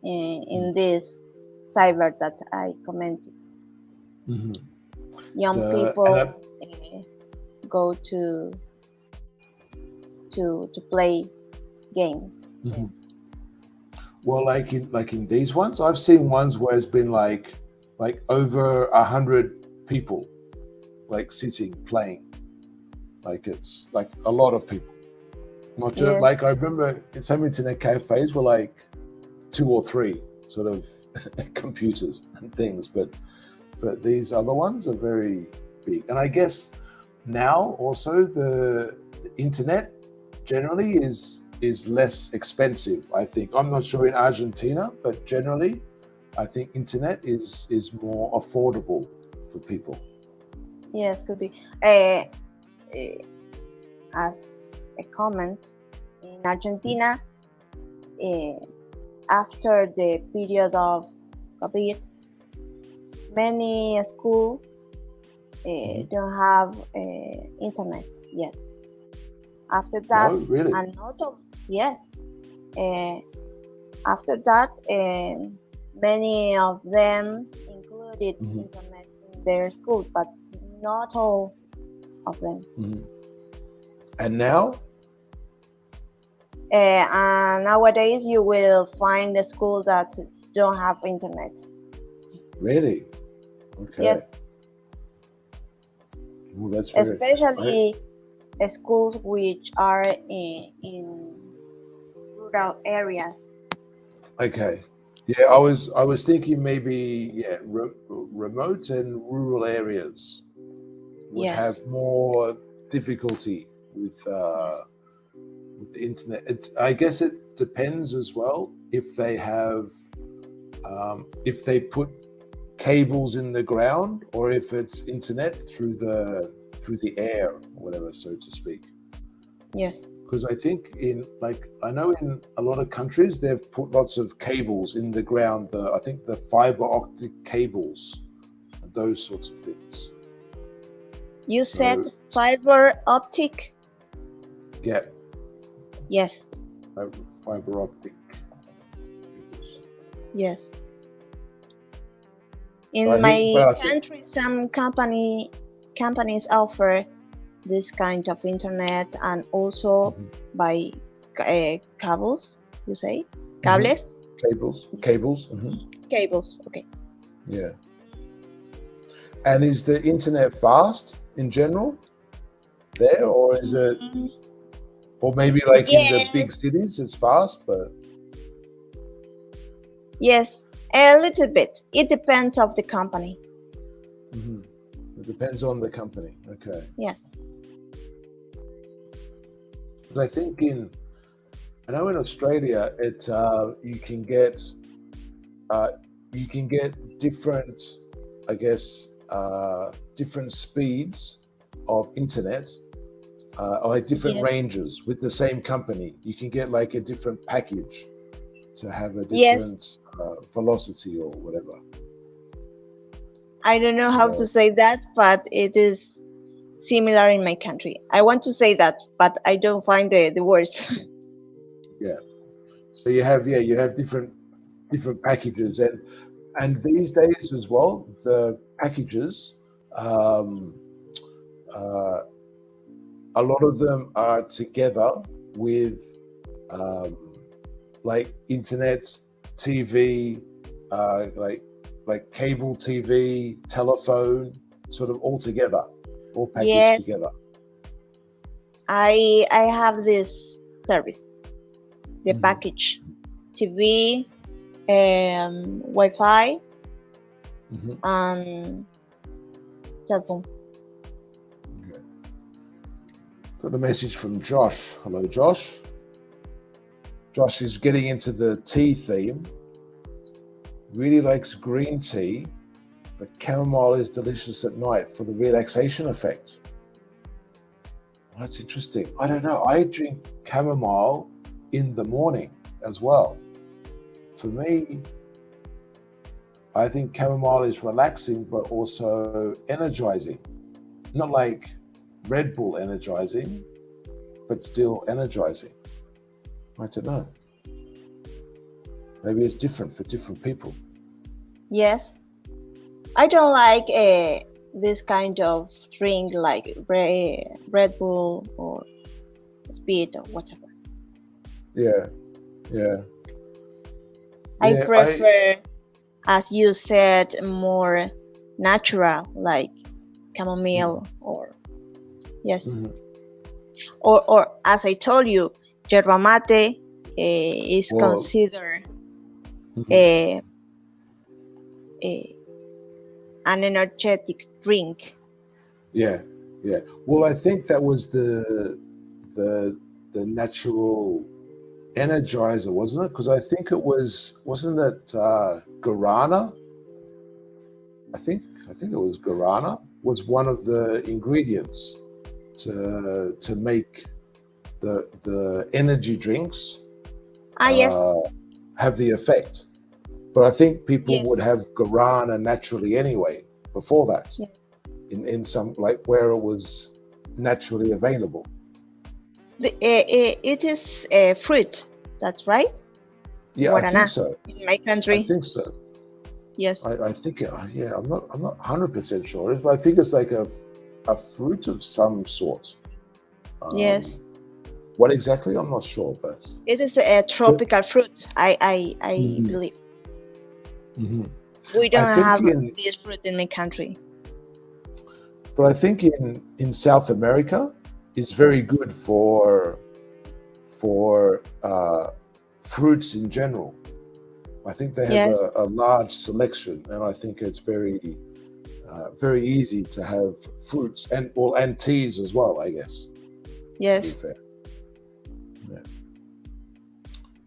in this cyber that I commented. Mhm. Young the, and I, people go to play games. Mhm. Well, like in these ones, I've seen ones where it's been like over 100 people like sitting playing. Like it's like a lot of people. Not just Yes, like I remember in some internet cafes were like two or three sort of computers and things, but these other ones are very big. And I guess now also the internet generally is less expensive. I think I'm not sure in Argentina, but generally, I think internet is more affordable for people. yes, could be. As a comment, in Argentina, after the period of COVID, many schools don't have internet yet. After that, No, really. and not of yes. After that, many of them included internet in their school, but not all of them. And now, And nowadays, you will find a school that don't have internet. really, okay. Yes, Well, that's very. especially schools which are in rural areas. Okay. Yeah, I was thinking maybe remote and rural areas would Yes, have more difficulty with the internet. I guess it depends as well if they have if they put cables in the ground or if it's internet through the air or whatever, so to speak. yes, Because I think I know in a lot of countries they've put lots of cables in the ground. I think the fiber optic cables, and those sorts of things. you So, said fiber optic. yeah, Yes, fiber optic cables. yes. But In I my think, but I think, country, some companies offer this kind of internet and also by cables. You say cables? cables. Cables. Okay. Yeah. And is the internet fast in general there, or is it, or maybe like in the big cities it's fast, but Yes, a little bit. It depends of the company. It depends on the company. Okay. Yes. Because I think I know in Australia you can get different, I guess, different speeds of internet, or like different ranges with the same company. You can get like a different package to have a different velocity or whatever. I don't know how to say that, but it is similar in my country. I want to say that, but I don't find the words. Yeah. So you have different packages, and these days as well, the packages, a lot of them are together with like internet, TV, like cable TV, telephone, sort of all together, all packaged together. I have this service, the package TV, Wi-Fi, Mhm. and cell phone. Okay. Got a message from Josh. Hello, Josh. Josh is getting into the tea theme. Really likes green tea, but chamomile is delicious at night for the relaxation effect. That's interesting. I don't know. I drink chamomile in the morning as well. For me, I think chamomile is relaxing, but also energizing. Not like Red Bull energizing, but still energizing. I don't know. Maybe it's different for different people. Yes, I don't like this kind of drink like Red Bull or Speed or whatever. Yeah, yeah. I Yeah, prefer, as you said, more natural, like chamomile or yes, Mhm. or as I told you, yerba mate is Well, considered mhm. a, an energetic drink. Yeah, yeah. Well, I think that was the natural energizer, wasn't it? Because I think it wasn't it guarana? I think it was guarana was one of the ingredients to make the energy drinks Yes, have the effect. But I think people yes, would have guarana naturally anyway before that, yes. in some like where it was naturally available. It is a fruit. That's right. Yeah, I think Guarana so. in my I country. think so. Yes, I think yeah. I'm not 100% sure, but I think it's like a fruit of some sort. yes. What exactly? I'm not sure, but It is a tropical fruit. I Mhm, believe mhm. we I don't think have in this fruit in my country. but I think in South America is very good for fruits in general. I think they have Yes, a large selection, and I think it's very easy to have fruits and teas as well. I guess, to yes. be fair. Yeah.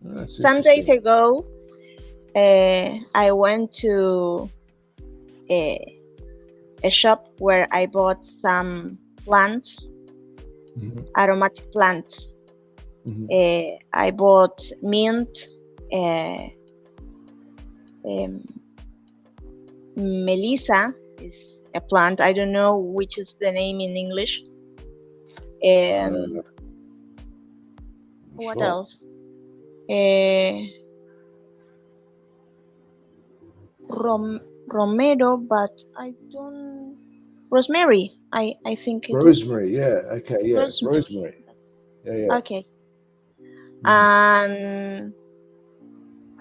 That's Some days interesting. ago, I went to a shop where I bought some plants, Mhm, aromatic plants. mhm. I bought mint, uh, um, Melissa is a plant. I don't know which is the name in English. I'm What sure. else? Uh, Romero, but I don't. Rosemary. I think it is Rosemary, yeah. Okay, yeah. rosemary. Rosemary. Yeah, yeah. Okay. Mhm. And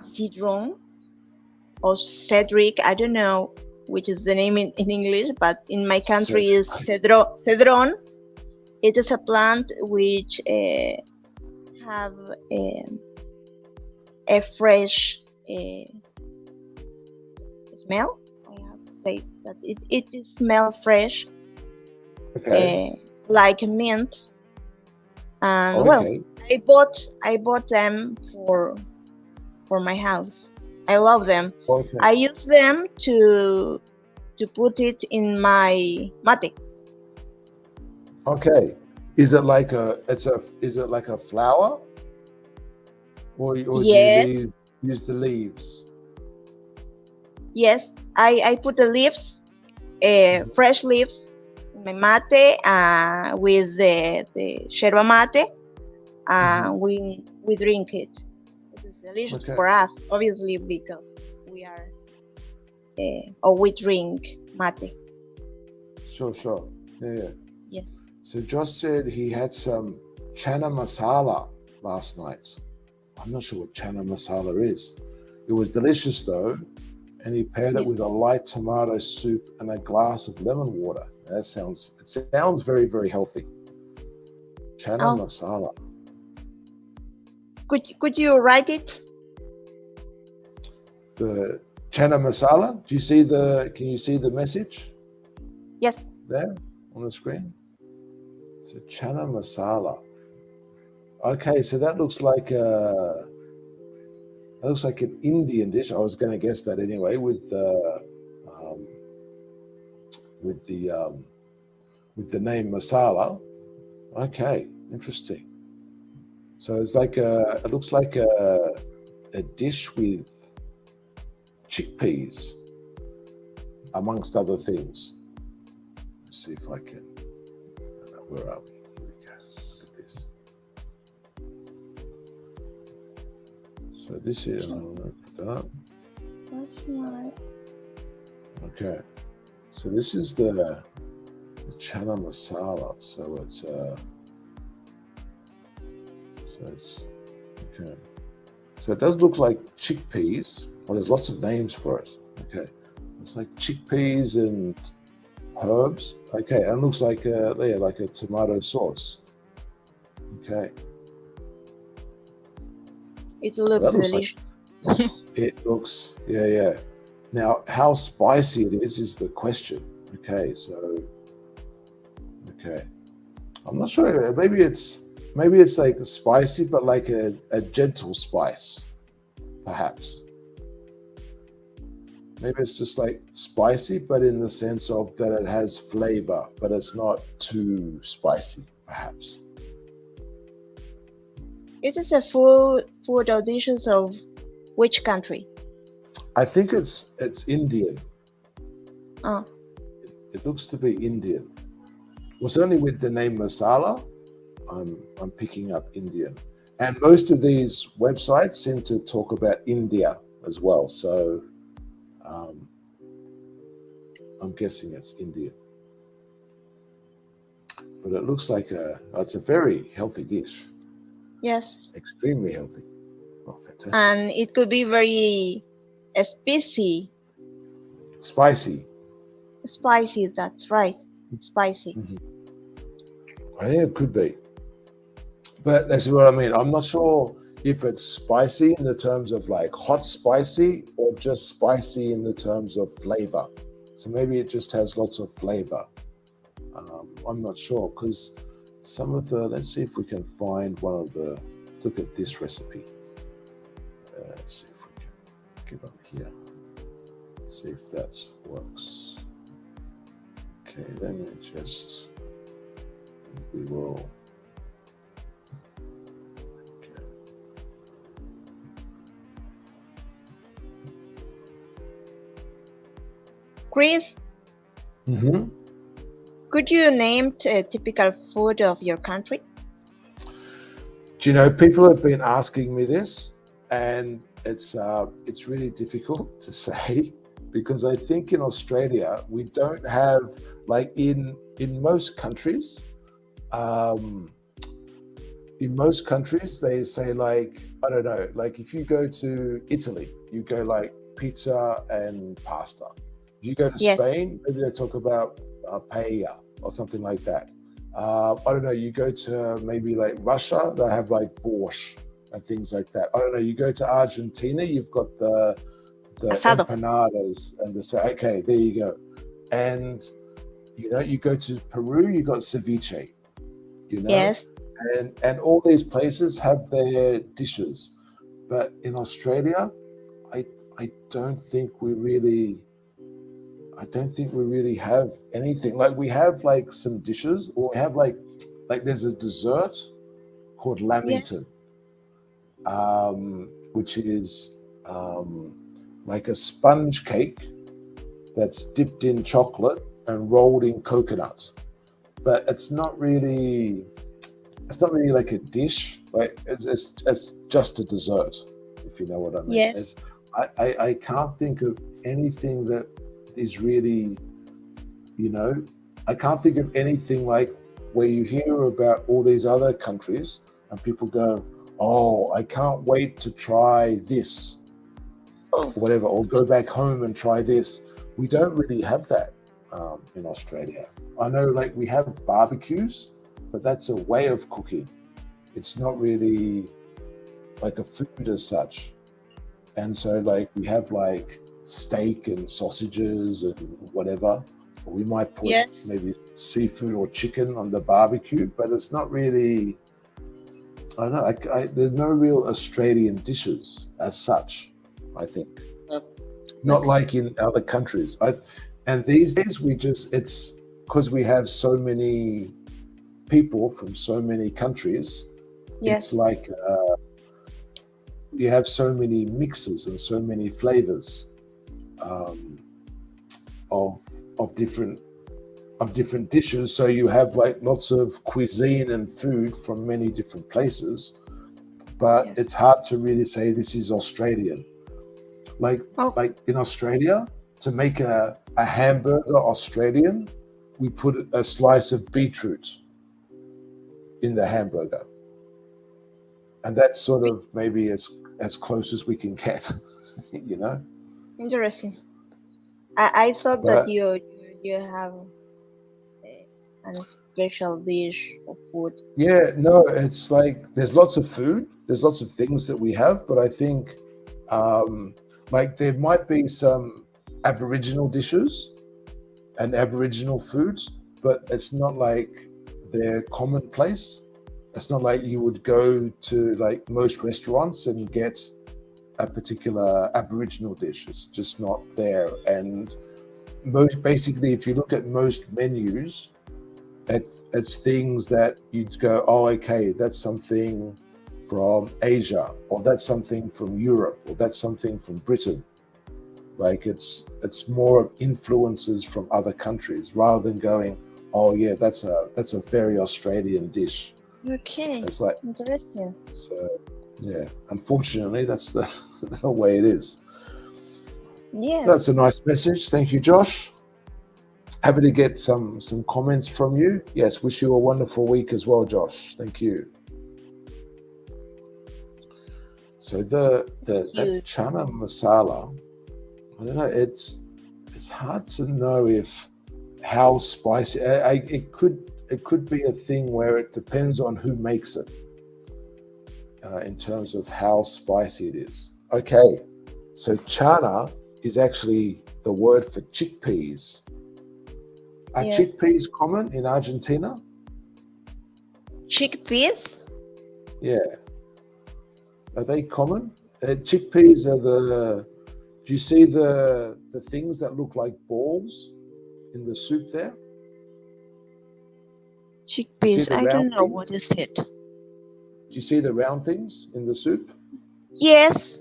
Cedron or Cedric. I don't know which is the name in English, but in my country Cedric. is Cedron. It is a plant which have a fresh smell. I have to say that it smells fresh, Okay. like mint. And well, Okay. I bought them for my house. I love them. Okay. I use them to put it in my mate. Okay. Is it like is it like a flower, or do you Yes, use the leaves? yes. I put the leaves, Mhm. fresh leaves, in my mate, with the yerba mate. Mhm. We drink it. It is delicious Okay. for us, obviously, because we are or we drink mate. Sure, sure. Yeah, yeah. Yes. So Josh said he had some chana masala last night. I'm not sure what chana masala is. It was delicious though, and he paired it Yes. with a light tomato soup and a glass of lemon water. It sounds very, very healthy. Chana Oh, masala. could you write it? the chana masala. Can you see the message Yes. there on the screen? It's a chana masala. Okay, so that looks like an Indian dish. I was going to guess that anyway, with the name masala. Okay, interesting. So it looks like a dish with chickpeas, amongst other things. Let's see if I can. Where are we? Here we go. Let's look at this. So this is. I'm going to put that up. That's not. Okay. So this is the chana masala. So it's okay. So it does look like chickpeas. Well, there's lots of names for it. Okay. It's like chickpeas and herbs. Okay, and it looks like like a tomato sauce. Okay. It looks delicious. It looks, yeah. Now, how spicy it is the question. Okay, so, I'm not sure. Maybe it's like spicy, but like a gentle spice, perhaps. Maybe it's just like spicy, but in the sense of that it has flavor, but it's not too spicy, perhaps. It is a food or dishes of which country? I think it's Indian. Oh. It looks to be Indian. Well, certainly with the name masala, I'm picking up Indian. And most of these websites seem to talk about India as well. So I'm guessing it's Indian. But it looks like it's a very healthy dish. Yes. Extremely healthy. Oh, fantastic. And it could be very spicy. Spicy. Spicy, that's right. Spicy. Mm-hmm. I think it could be. But that's what I mean. I'm not sure if it's spicy in the terms of like hot spicy or just spicy in the terms of flavor. So maybe it just has lots of flavor. I'm not sure because some of let's see if we can find one of let's look at this recipe. Let's see if we can get on here. See if that works. Okay, then we will. Okay. Chris, Mm-hmm. could you name a typical food of your country? Do you know, people have been asking me this, and it's really difficult to say because I think in Australia we don't have, like in most countries, they say, like, I don't know, like if you go to Italy, you go like pizza and pasta. If you go to Yes. Spain, maybe they talk about paella or something like that. I don't know, you go to maybe like Russia, they have like borscht and things like that. I don't know, you go to Argentina, you've got the Asado. empanadas and okay, there you go. And you know, you go to Peru, you got ceviche, you know. Yes. And all these places have their dishes. But in Australia, I don't think we really have anything. Like we have like some dishes, or we have like there's a dessert called lamington, which is like a sponge cake that's dipped in chocolate and rolled in coconut. But it's not really like a dish. Like it's just a dessert, if you know what I mean. Yes. I can't think of anything that is really, you know, I can't think of anything like where you hear about all these other countries and people go, oh, I can't wait to try this, or whatever, or go back home and try this. We don't really have that in Australia. I know, like, we have barbecues, but that's a way of cooking. It's not really like a food as such. and so like we have like steak and sausages and whatever. We might put Yes. maybe seafood or chicken on the barbecue, but it's not really. I don't know. There's no real Australian dishes as such. I think not Okay. like in other countries. And these days it's because we have so many people from so many countries. Yes. It's like you have so many mixes and so many flavors um, of different dishes. So you have like lots of cuisine and food from many different places, but Yes. it's hard to really say this is Australian. Like Oh, in Australia, to make a hamburger Australian, we put a slice of beetroot in the hamburger, and that's sort of maybe as close as we can get, you know. interesting. I thought that But you have a special dish of food. yeah, no, it's like there's lots of food, there's lots of things that we have, but I think like there might be some Aboriginal dishes and Aboriginal foods, but it's not like they're commonplace. It's not like you would go to like most restaurants and get a particular Aboriginal dish. It's just not there. And most basically, if you look at most menus, it's things that you'd go, oh, okay, that's something from Asia, or that's something from Europe, or that's something from Britain. Like it's more of influences from other countries rather than going, oh yeah, that's a very Australian dish. Okay, It's like, interesting. so yeah, unfortunately that's the, the way it is. Yes. That's a nice message. Thank you, Josh. Happy to get some comments from you. Yes, wish you a wonderful week as well, Josh. Thank you. So that chana masala, I don't know. It's hard to know if how spicy. It could be a thing where it depends on who makes it in terms of how spicy it is. Okay, so chana is actually the word for chickpeas. Are Yes. chickpeas common in Argentina? Chickpeas? Yeah. Are they common? Chickpeas are the. Do you see the things that look like balls in the soup there? See Chickpeas. the I don't round know what things? is it. Do you see the round things in the soup? Yes.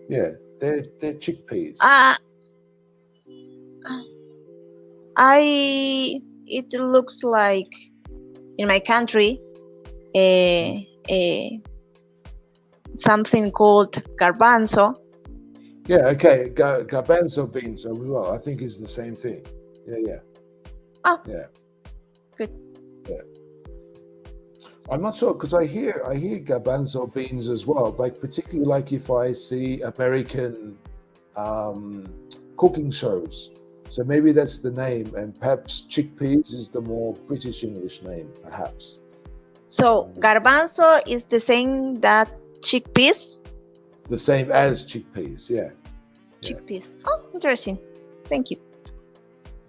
Yeah, they're chickpeas. It looks like in my country something called garbanzo. Yeah, okay. Garbanzo beans as well. I think is the same thing. Yeah. Oh, yeah. Good. Yeah. I'm not sure because I hear garbanzo beans as well. Like particularly like if I see American cooking shows. So maybe that's the name, and perhaps chickpeas is the more British English name, perhaps. So garbanzo is the same that chickpeas? The same as chickpeas, yeah. Chickpeas. Oh, interesting. Thank you.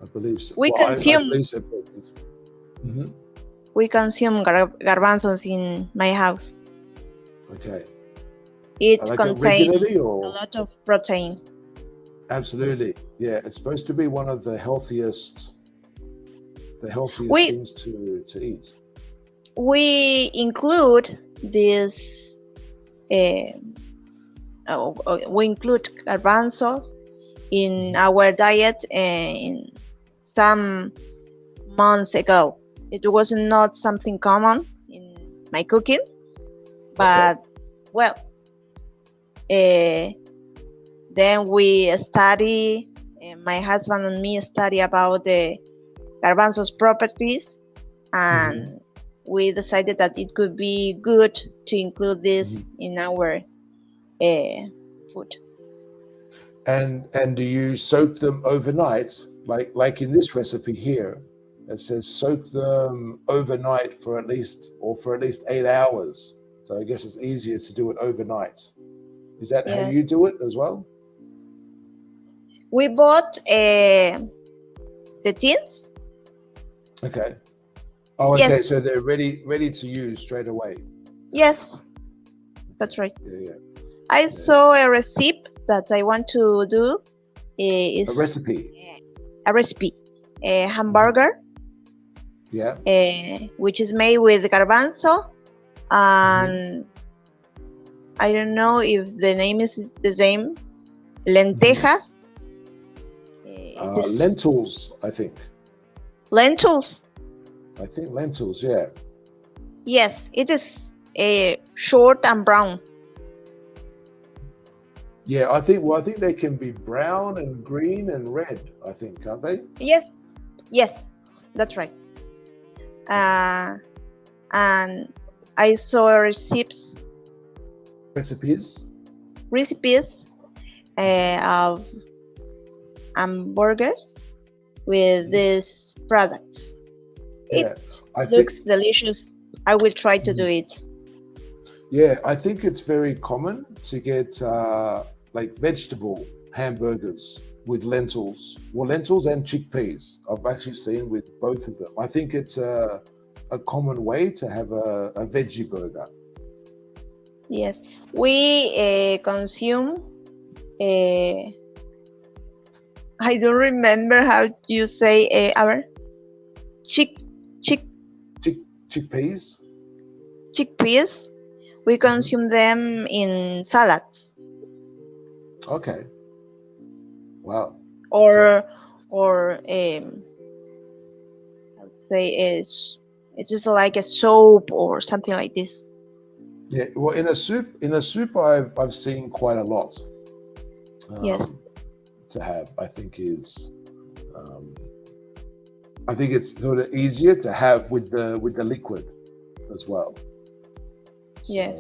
I believe so. We consume. I believe so. Mm-hmm. We consume garbanzos in my house. Okay. It like contains a lot of protein. Absolutely, yeah. It's supposed to be one of the healthiest things to eat. We include this. We include garbanzos in our diet in some months ago. It was not something common in my cooking, but well, then we study, my husband and me study about the garbanzos properties, and we decided that it could be good to include this in our food. And do you soak them overnight? Like in this recipe here, it says soak them overnight for at least 8 hours. So I guess it's easier to do it overnight. Is that how Yes. you do it as well? We bought the tins. Okay. Oh, Yes. okay. So they're ready to use straight away. Yes, that's right. Yeah. I saw a recipe that I want to do. Is A recipe. a recipe, a hamburger, Yeah. which is made with garbanzo, and I don't know if the name is the same. Lentejas. It is Lentils, I think. lentils. I think lentils. Yeah. Yes, it is short and brown. Yeah, I think. Well, I think they can be brown and green and red. I think, can't they? Yes, that's right. And I saw recipes Recipes. of hamburgers with these products. Yeah, It looks delicious. I will try to do it. Yeah, I think it's very common to get like vegetable hamburgers with lentils. Well, lentils and chickpeas. I've actually seen with both of them. I think it's a common way to have a veggie burger. Yes, we consume. I don't remember how you say our Chickpeas. chickpeas. We consume them in salads. Okay. Wow. Or I would say it's just like a soup or something like this. Yeah. Well, in a soup, I've seen quite a lot. Yes. To have, I think it's sort of easier to have with the liquid as well. Yes.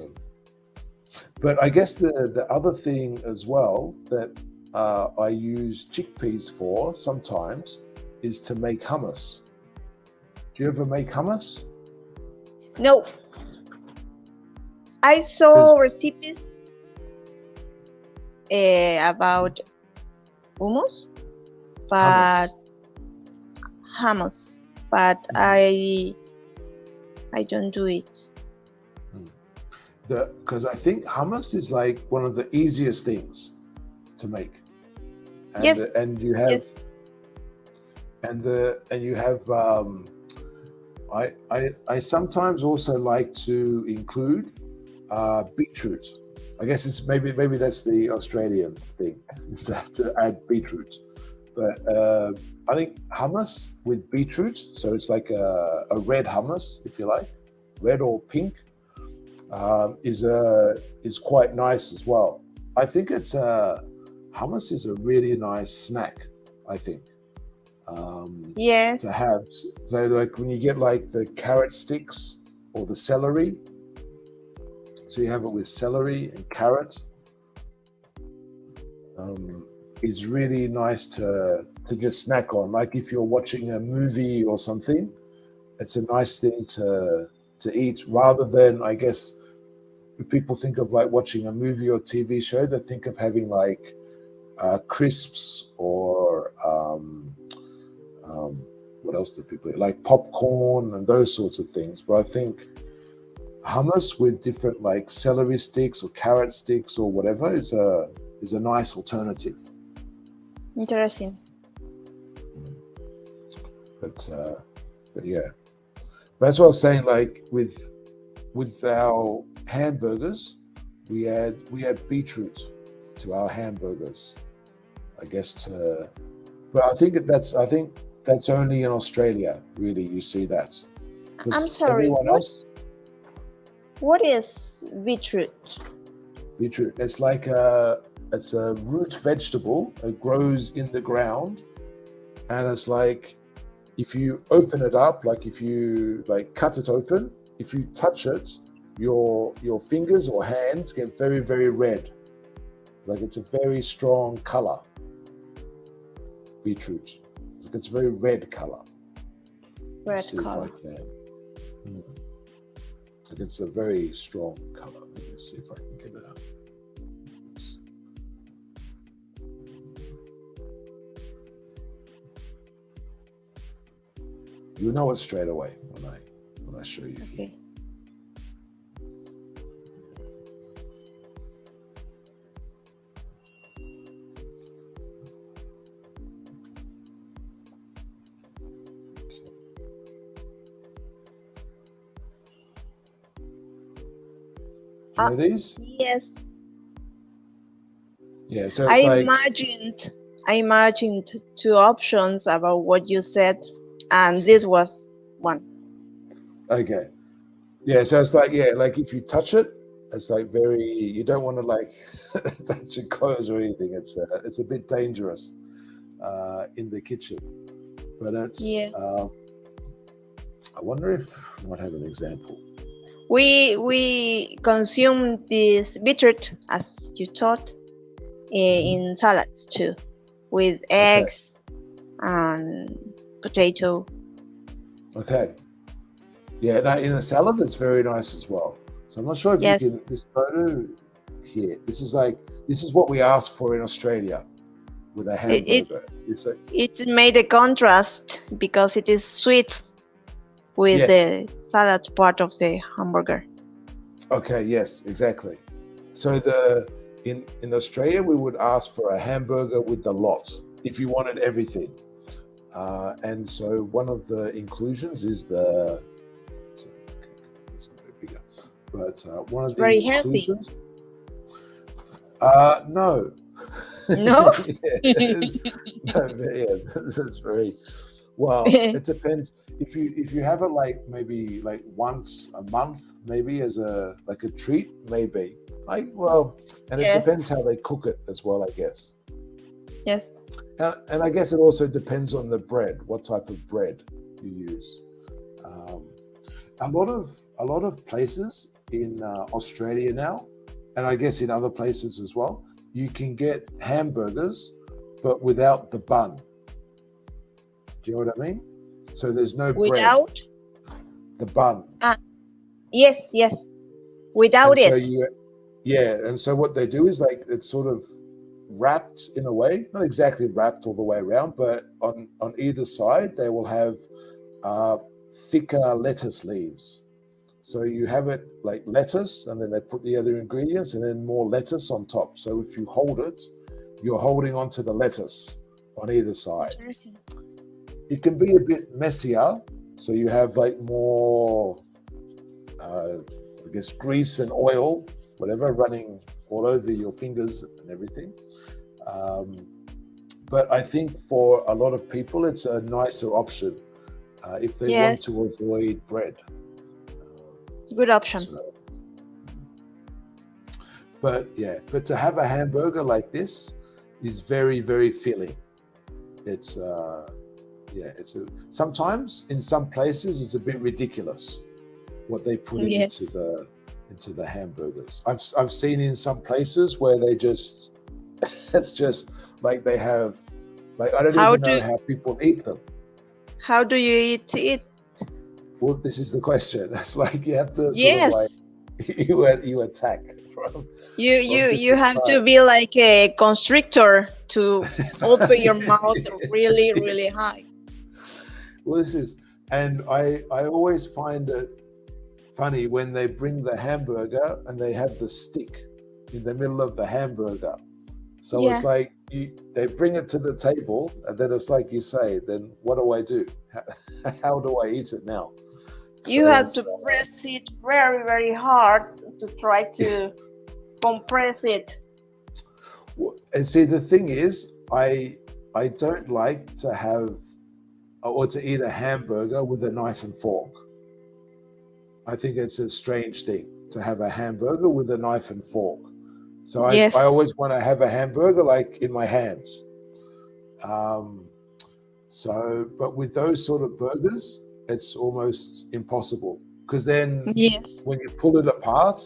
But I guess the other thing as well that I use chickpeas for sometimes is to make hummus. Do you ever make hummus? No. I saw recipes about hummus, but hummus, but I don't do it. Because I think hummus is like one of the easiest things to make. And Yes. And you have I sometimes also like to include beetroot. I guess it's maybe that's the Australian thing, is to add beetroot. But I think hummus with beetroot, so it's like a red hummus, if you like, red or pink, is quite nice as well. I think hummus is a really nice snack, I think. Yes. To have, so like when you get like the carrot sticks or the celery, so you have it with celery and carrot. It's really nice to just snack on. Like if you're watching a movie or something, it's a nice thing to eat, rather than, I guess, if people think of like watching a movie or TV show, they think of having like crisps or what else do people eat? Like popcorn and those sorts of things. But I think hummus with different like celery sticks or carrot sticks or whatever is a nice alternative. Interesting. But yeah, that's what I was saying. Like with our hamburgers, we add beetroot to our hamburgers, I guess. But I think that's only in Australia, really. You see that. I'm sorry. What is beetroot? Beetroot. It's like it's a root vegetable. It grows in the ground, and it's like if you open it up, like if you like cut it open, if you touch it, your fingers or hands get very, very red. Like it's a very strong color. Beetroot. It's a very red color. Red see color. If I can. Like it's a very strong color. Let me see if I can get it out. You know it straight away when I show you. Okay. Do you know these? Yes. Yeah, so it's I imagined two options about what you said, and this was one. okay. Yeah, so it's like, yeah, like if you touch it, it's like very, you don't want to like touch your clothes or anything. It's a bit dangerous in the kitchen. But it's, Yeah. I wonder if I might have an example. We consume this beetroot, as you taught, in salads too, with eggs and potato. Okay. Yeah, no, in a salad, it's very nice as well. So I'm not sure if Yes. you can, this photo here, this is what we ask for in Australia with a It hamburger. It's like, it made a contrast because it is sweet with Yes. the salad part of the hamburger. okay, yes, exactly. So in Australia, we would ask for a hamburger with the lot if you wanted everything. And so one of the inclusions is the, so, okay, this is a bit bigger, but one of the Very healthy. inclusions. No. No? Yeah, this is very well. It depends if you have it like maybe like once a month, maybe as a like a treat, maybe like well, and Yes. it depends how they cook it as well, I guess. Yes. And I guess it also depends on the bread, what type of bread you use. A lot of places in Australia now, and I guess in other places as well, you can get hamburgers, but without the bun. Do you know what I mean? So there's no bread, Without? the bun. Yes, yes. Without And so it. and so what they do is like it's sort of wrapped in a way, not exactly wrapped all the way around, but on either side they will have thicker lettuce leaves. So you have it like lettuce, and then they put the other ingredients, and then more lettuce on top. So if you hold it, you're holding onto the lettuce on either side. Interesting. It can be a bit messier, so you have like more, I guess, grease and oil, whatever, running all over your fingers and everything. But I think for a lot of people, it's a nicer option if they want Yes. to avoid bread. Good option. So, but to have a hamburger like this is very, very filling. It's sometimes in some places it's a bit ridiculous what they put Yes. into the hamburgers. I've seen in some places where they just it's just like they have like I don't How even know do- how people eat them. How do you eat it? Well, this is the question. It's like you have to sort Yes. of like you attack from You have to sides. be like a constrictor to open your mouth really, really high. Well, this is, and I always find it funny when they bring the hamburger and they have the stick in the middle of the hamburger. So Yeah. it's like they bring it to the table, and then it's like you say, then what do I do? How do I eat it now? You So have it's, to press it very, very hard to try to compress it. and see, the thing is, I don't like to have or to eat a hamburger with a knife and fork. I think it's a strange thing to have a hamburger with a knife and fork. So Yes. I always want to have a hamburger like in my hands. But with those sort of burgers, it's almost impossible because then Yes. when you pull it apart,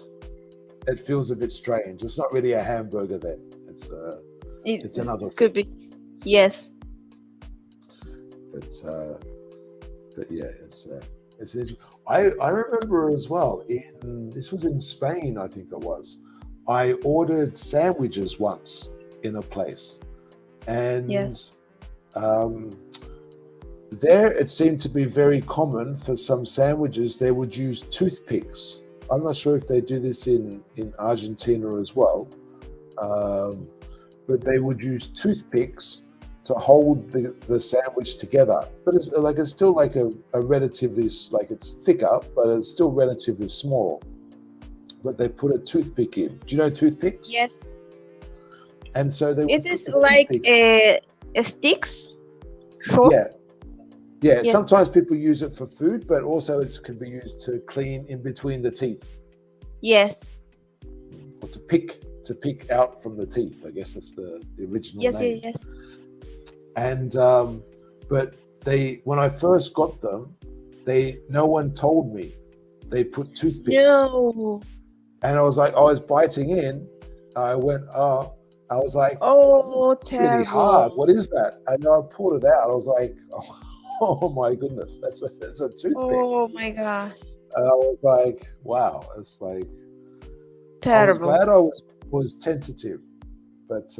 it feels a bit strange. It's not really a hamburger then. It's another thing. Could be. Yes. But yeah, it's interesting. I remember as well. This was in Spain, I think it was. I ordered sandwiches once in a place, and Yes. there it seemed to be very common for some sandwiches. They would use toothpicks. I'm not sure if they do this in Argentina as well, but they would use toothpicks to hold the sandwich together. But it's still like a relatively, like it's thicker, but it's still relatively small. But they put a toothpick in. Do you know toothpicks? Yes. And so they. It is like a sticks. Short. Yeah. Yeah. Yes. Sometimes people use it for food, but also it can be used to clean in between the teeth. Yes. Or to pick out from the teeth. I guess that's the original name. Yes. And but when I first got them, no one told me. They put toothpicks. No. And I was biting in. I went, I was like, oh, it's really hard. What is that? And I pulled it out. I was like, oh my goodness, that's a toothpick. Oh my God. And I was like, wow, it's like terrible. I was glad I was tentative, but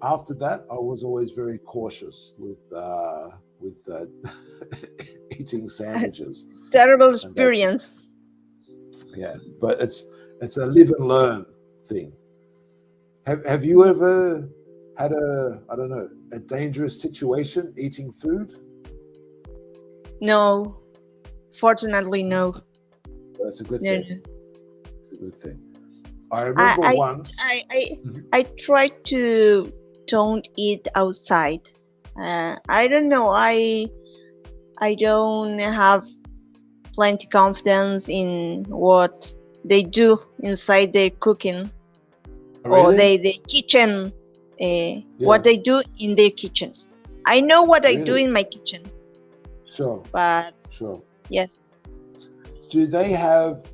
after that, I was always very cautious with eating sandwiches. Terrible experience. Yeah, but it's a live and learn thing. Have you ever had a dangerous situation eating food? No, fortunately, no. That's a good No, thing. It's a good thing. I remember once. I tried to don't eat outside. I don't know. I don't have plenty confidence in what they do inside their cooking. Or the kitchen, what they do in their kitchen. I know what I do in my kitchen. Sure. But sure. Yes. Do they have?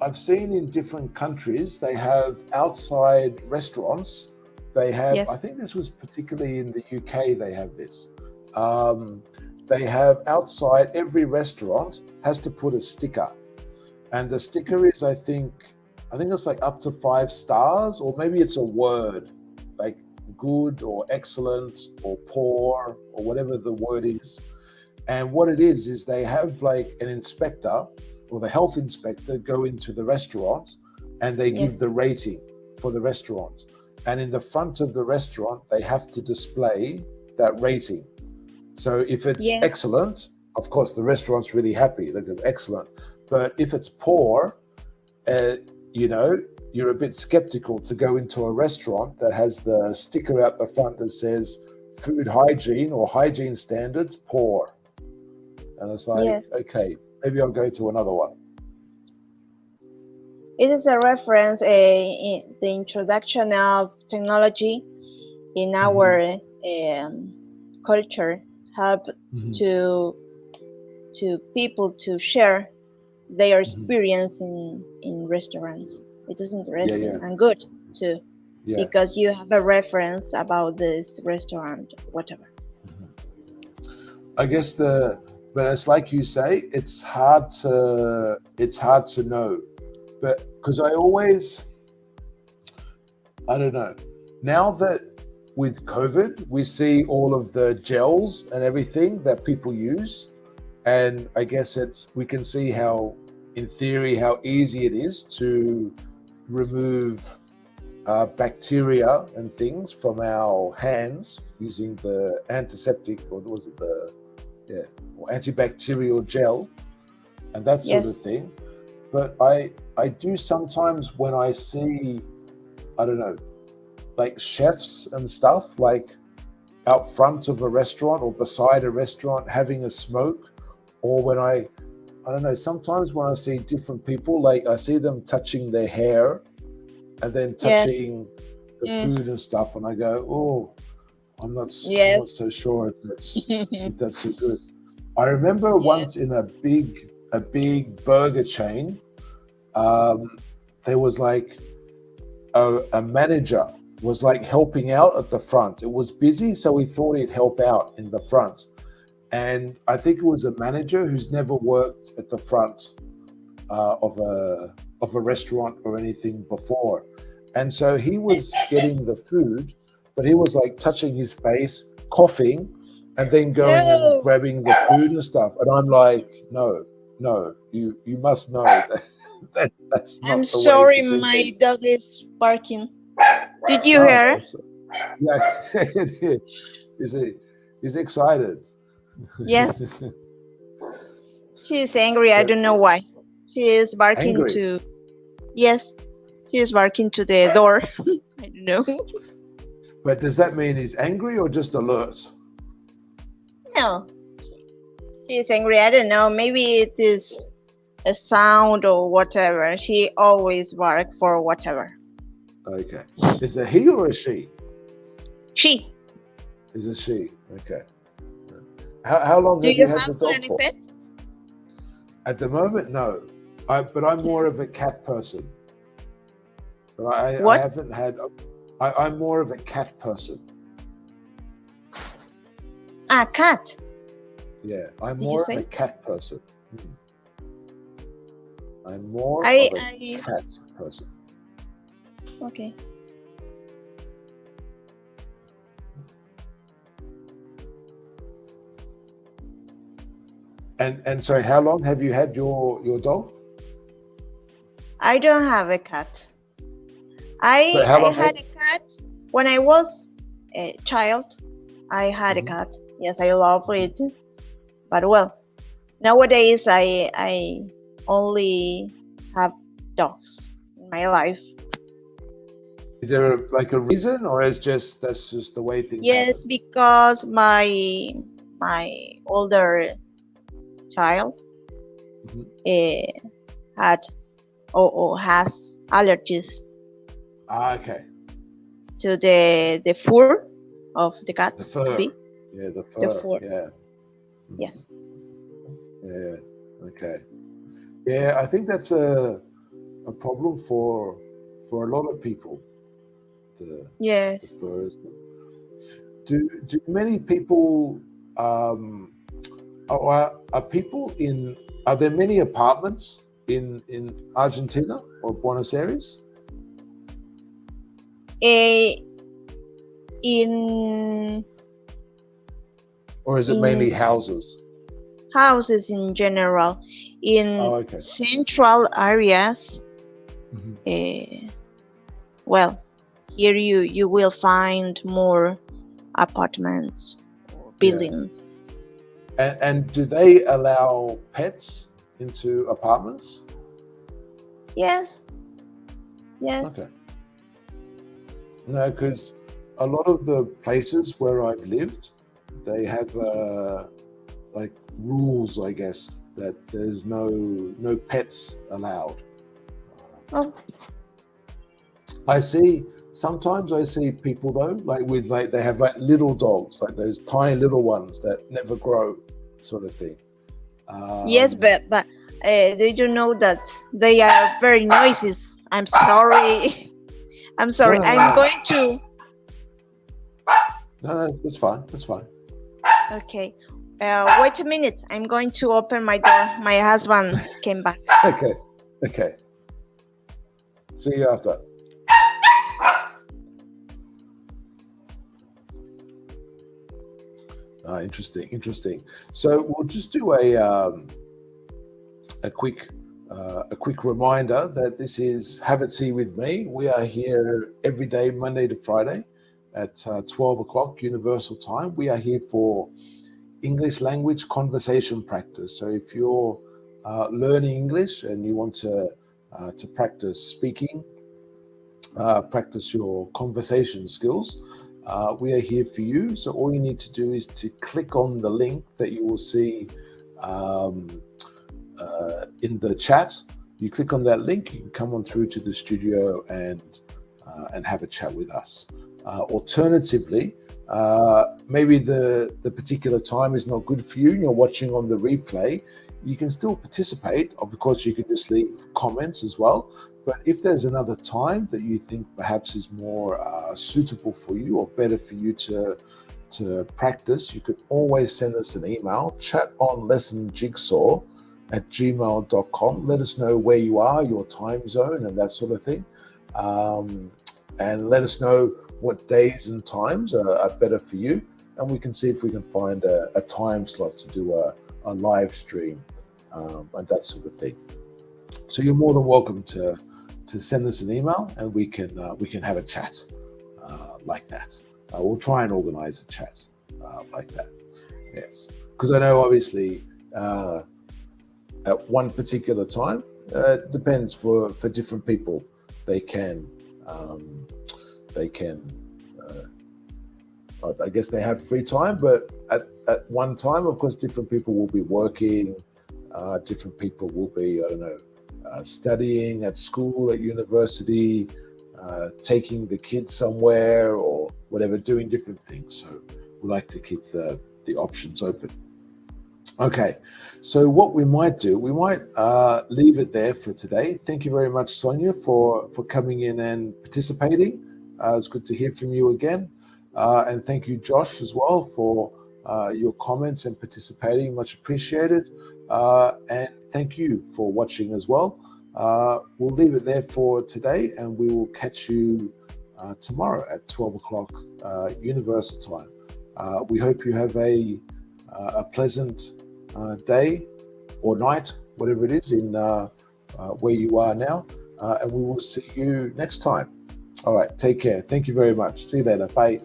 I've seen in different countries they have outside restaurants. They have. Yes. I think this was particularly in the UK. They have this. They have outside, every restaurant has to put a sticker, and the sticker is I think it's like up to 5 stars, or maybe it's a word like good or excellent or poor or whatever the word is. And what it is they have like an inspector or the health inspector go into the restaurant and they give the rating for the restaurant. And in the front of the restaurant, they have to display that rating. So if it's excellent, of course, the restaurant's really happy. Look, it's excellent. But if it's poor, you're a bit skeptical to go into a restaurant that has the sticker out the front that says food hygiene or hygiene standards poor. And it's like, okay, maybe I'll go to another one. It is a reference, in the introduction of technology in our culture help to people to share their experience in restaurants. It is interesting and good too, because you have a reference about this restaurant, whatever. I guess but it's like you say, it's hard to know, but because I don't know. Now that with COVID, we see all of the gels and everything that people use. And I guess we can see how, in theory, how easy it is to remove bacteria and things from our hands using the antiseptic, or was it or antibacterial gel and that sort of thing. But I do sometimes when I see, I don't know, like chefs and stuff, like out front of a restaurant or beside a restaurant having a smoke, or when I don't know, sometimes when I see different people, like I see them touching their hair and then touching the food and stuff, and I go, oh, I'm not so sure if that's so good. I remember once in a big burger chain, there was like a manager was like helping out at the front. It was busy, so he thought he'd help out in the front. And I think it was a manager who's never worked at the front of a restaurant or anything before. And so he was getting the food, but he was like touching his face, coughing, and then going and No, grabbing the food and stuff. And I'm like, no, you must know that's I'm not the way sorry, to do my things. dog is barking. Did you No, hear? no. So, yeah, is excited. Yes, she is angry. I But don't know why. She is barking angry. to. Yes, she is barking to the door. I don't know. But does that mean he's angry or just alert? No, she is angry. I don't know. Maybe it is a sound or whatever. She always bark for whatever. Okay. Is it he or a she? She. Is it she? Okay. How long Do have you you had the have dog any for? pet? At the moment, no. But I'm more of a cat person. But I What? haven't had. I'm more of a cat person. Ah, cat. Yeah, I'm Did you more of say? a cat person. I'm more I. of a I. cat person. Okay. And sorry, how long have you had your dog? I don't have a cat. But how I long? had a cat when I was a child. I had a Mhm. cat. Yes, I love it. But well, nowadays I only have dogs in my life. Is there like a reason, or is that's just the way things Yes, happen? because my older child Mhm. had or has allergies Okay. to the fur of the cat. The Could fur. be Yeah, the the fur. fur. Yeah. Yes. Yeah. Okay. Yeah, I think that's a problem for a lot of people. The Yes. furs. Do many people are people in are there many apartments in Argentina or Buenos Aires? In Or is it mainly houses? houses in general, in Oh, okay. central areas, Mhm. well, here you will find more apartments or Yeah. buildings. And do they allow pets into apartments? Yes. Yes. Okay. No, because a lot of the places where I've lived, they have like rules, I guess, that there's no pets allowed. Oh, Sometimes I see people though, like they have like little dogs, like those tiny little ones that never grow, sort of thing. yes, but did you know that they are very noisy? I'm sorry. I'm sorry. I'm No. going to. No, that's fine. That's fine. Okay. Wait a minute. I'm going to open my door. My husband came back. Okay. See you after. Interesting. So we'll just do a quick reminder that this is Have It See with me. We are here every day, Monday to Friday, at 12 o'clock Universal Time. We are here for English language conversation practice. So if you're learning English and you want to practice speaking, practice your conversation skills, we are here for you. So all you need to do is to click on the link that you will see in the chat. You click on that link, you can come on through to the studio and have a chat with us. Alternatively, maybe the particular time is not good for you and you're watching on the replay, you can still participate. Of course, you can just leave comments as well. But if there's another time that you think perhaps is more suitable for you or better for you to practice, you could always send us an email, chatonlessonjigsaw@gmail.com. Let us know where you are, your time zone, and that sort of thing. And let us know what days and times are better for you. and we can see if we can find a time slot to do a live stream and that sort of thing. So you're more than welcome to send us an email, and we can have a chat like that. We'll try and organize a chat like that. Yes, because I know obviously at one particular time, depends for different people. They can I guess they have free time, but at one time, of course, different people will be working. Different people will be, I don't know, studying at school, at university, taking the kids somewhere or whatever, doing different things. So we like to keep the options open. Okay, so what we might do, we might leave it there for today. Thank you very much, Sonia, for coming in and participating. It's good to hear from you again. And thank you, Josh, as well, for your comments and participating. Much appreciated. And thank you for watching as well. We'll leave it there for today, and we will catch you tomorrow at 12 o'clock Universal Time. We hope you have a pleasant day or night, whatever it is, in where you are now. And we will see you next time. All right, take care. Thank you very much. See you later. Bye.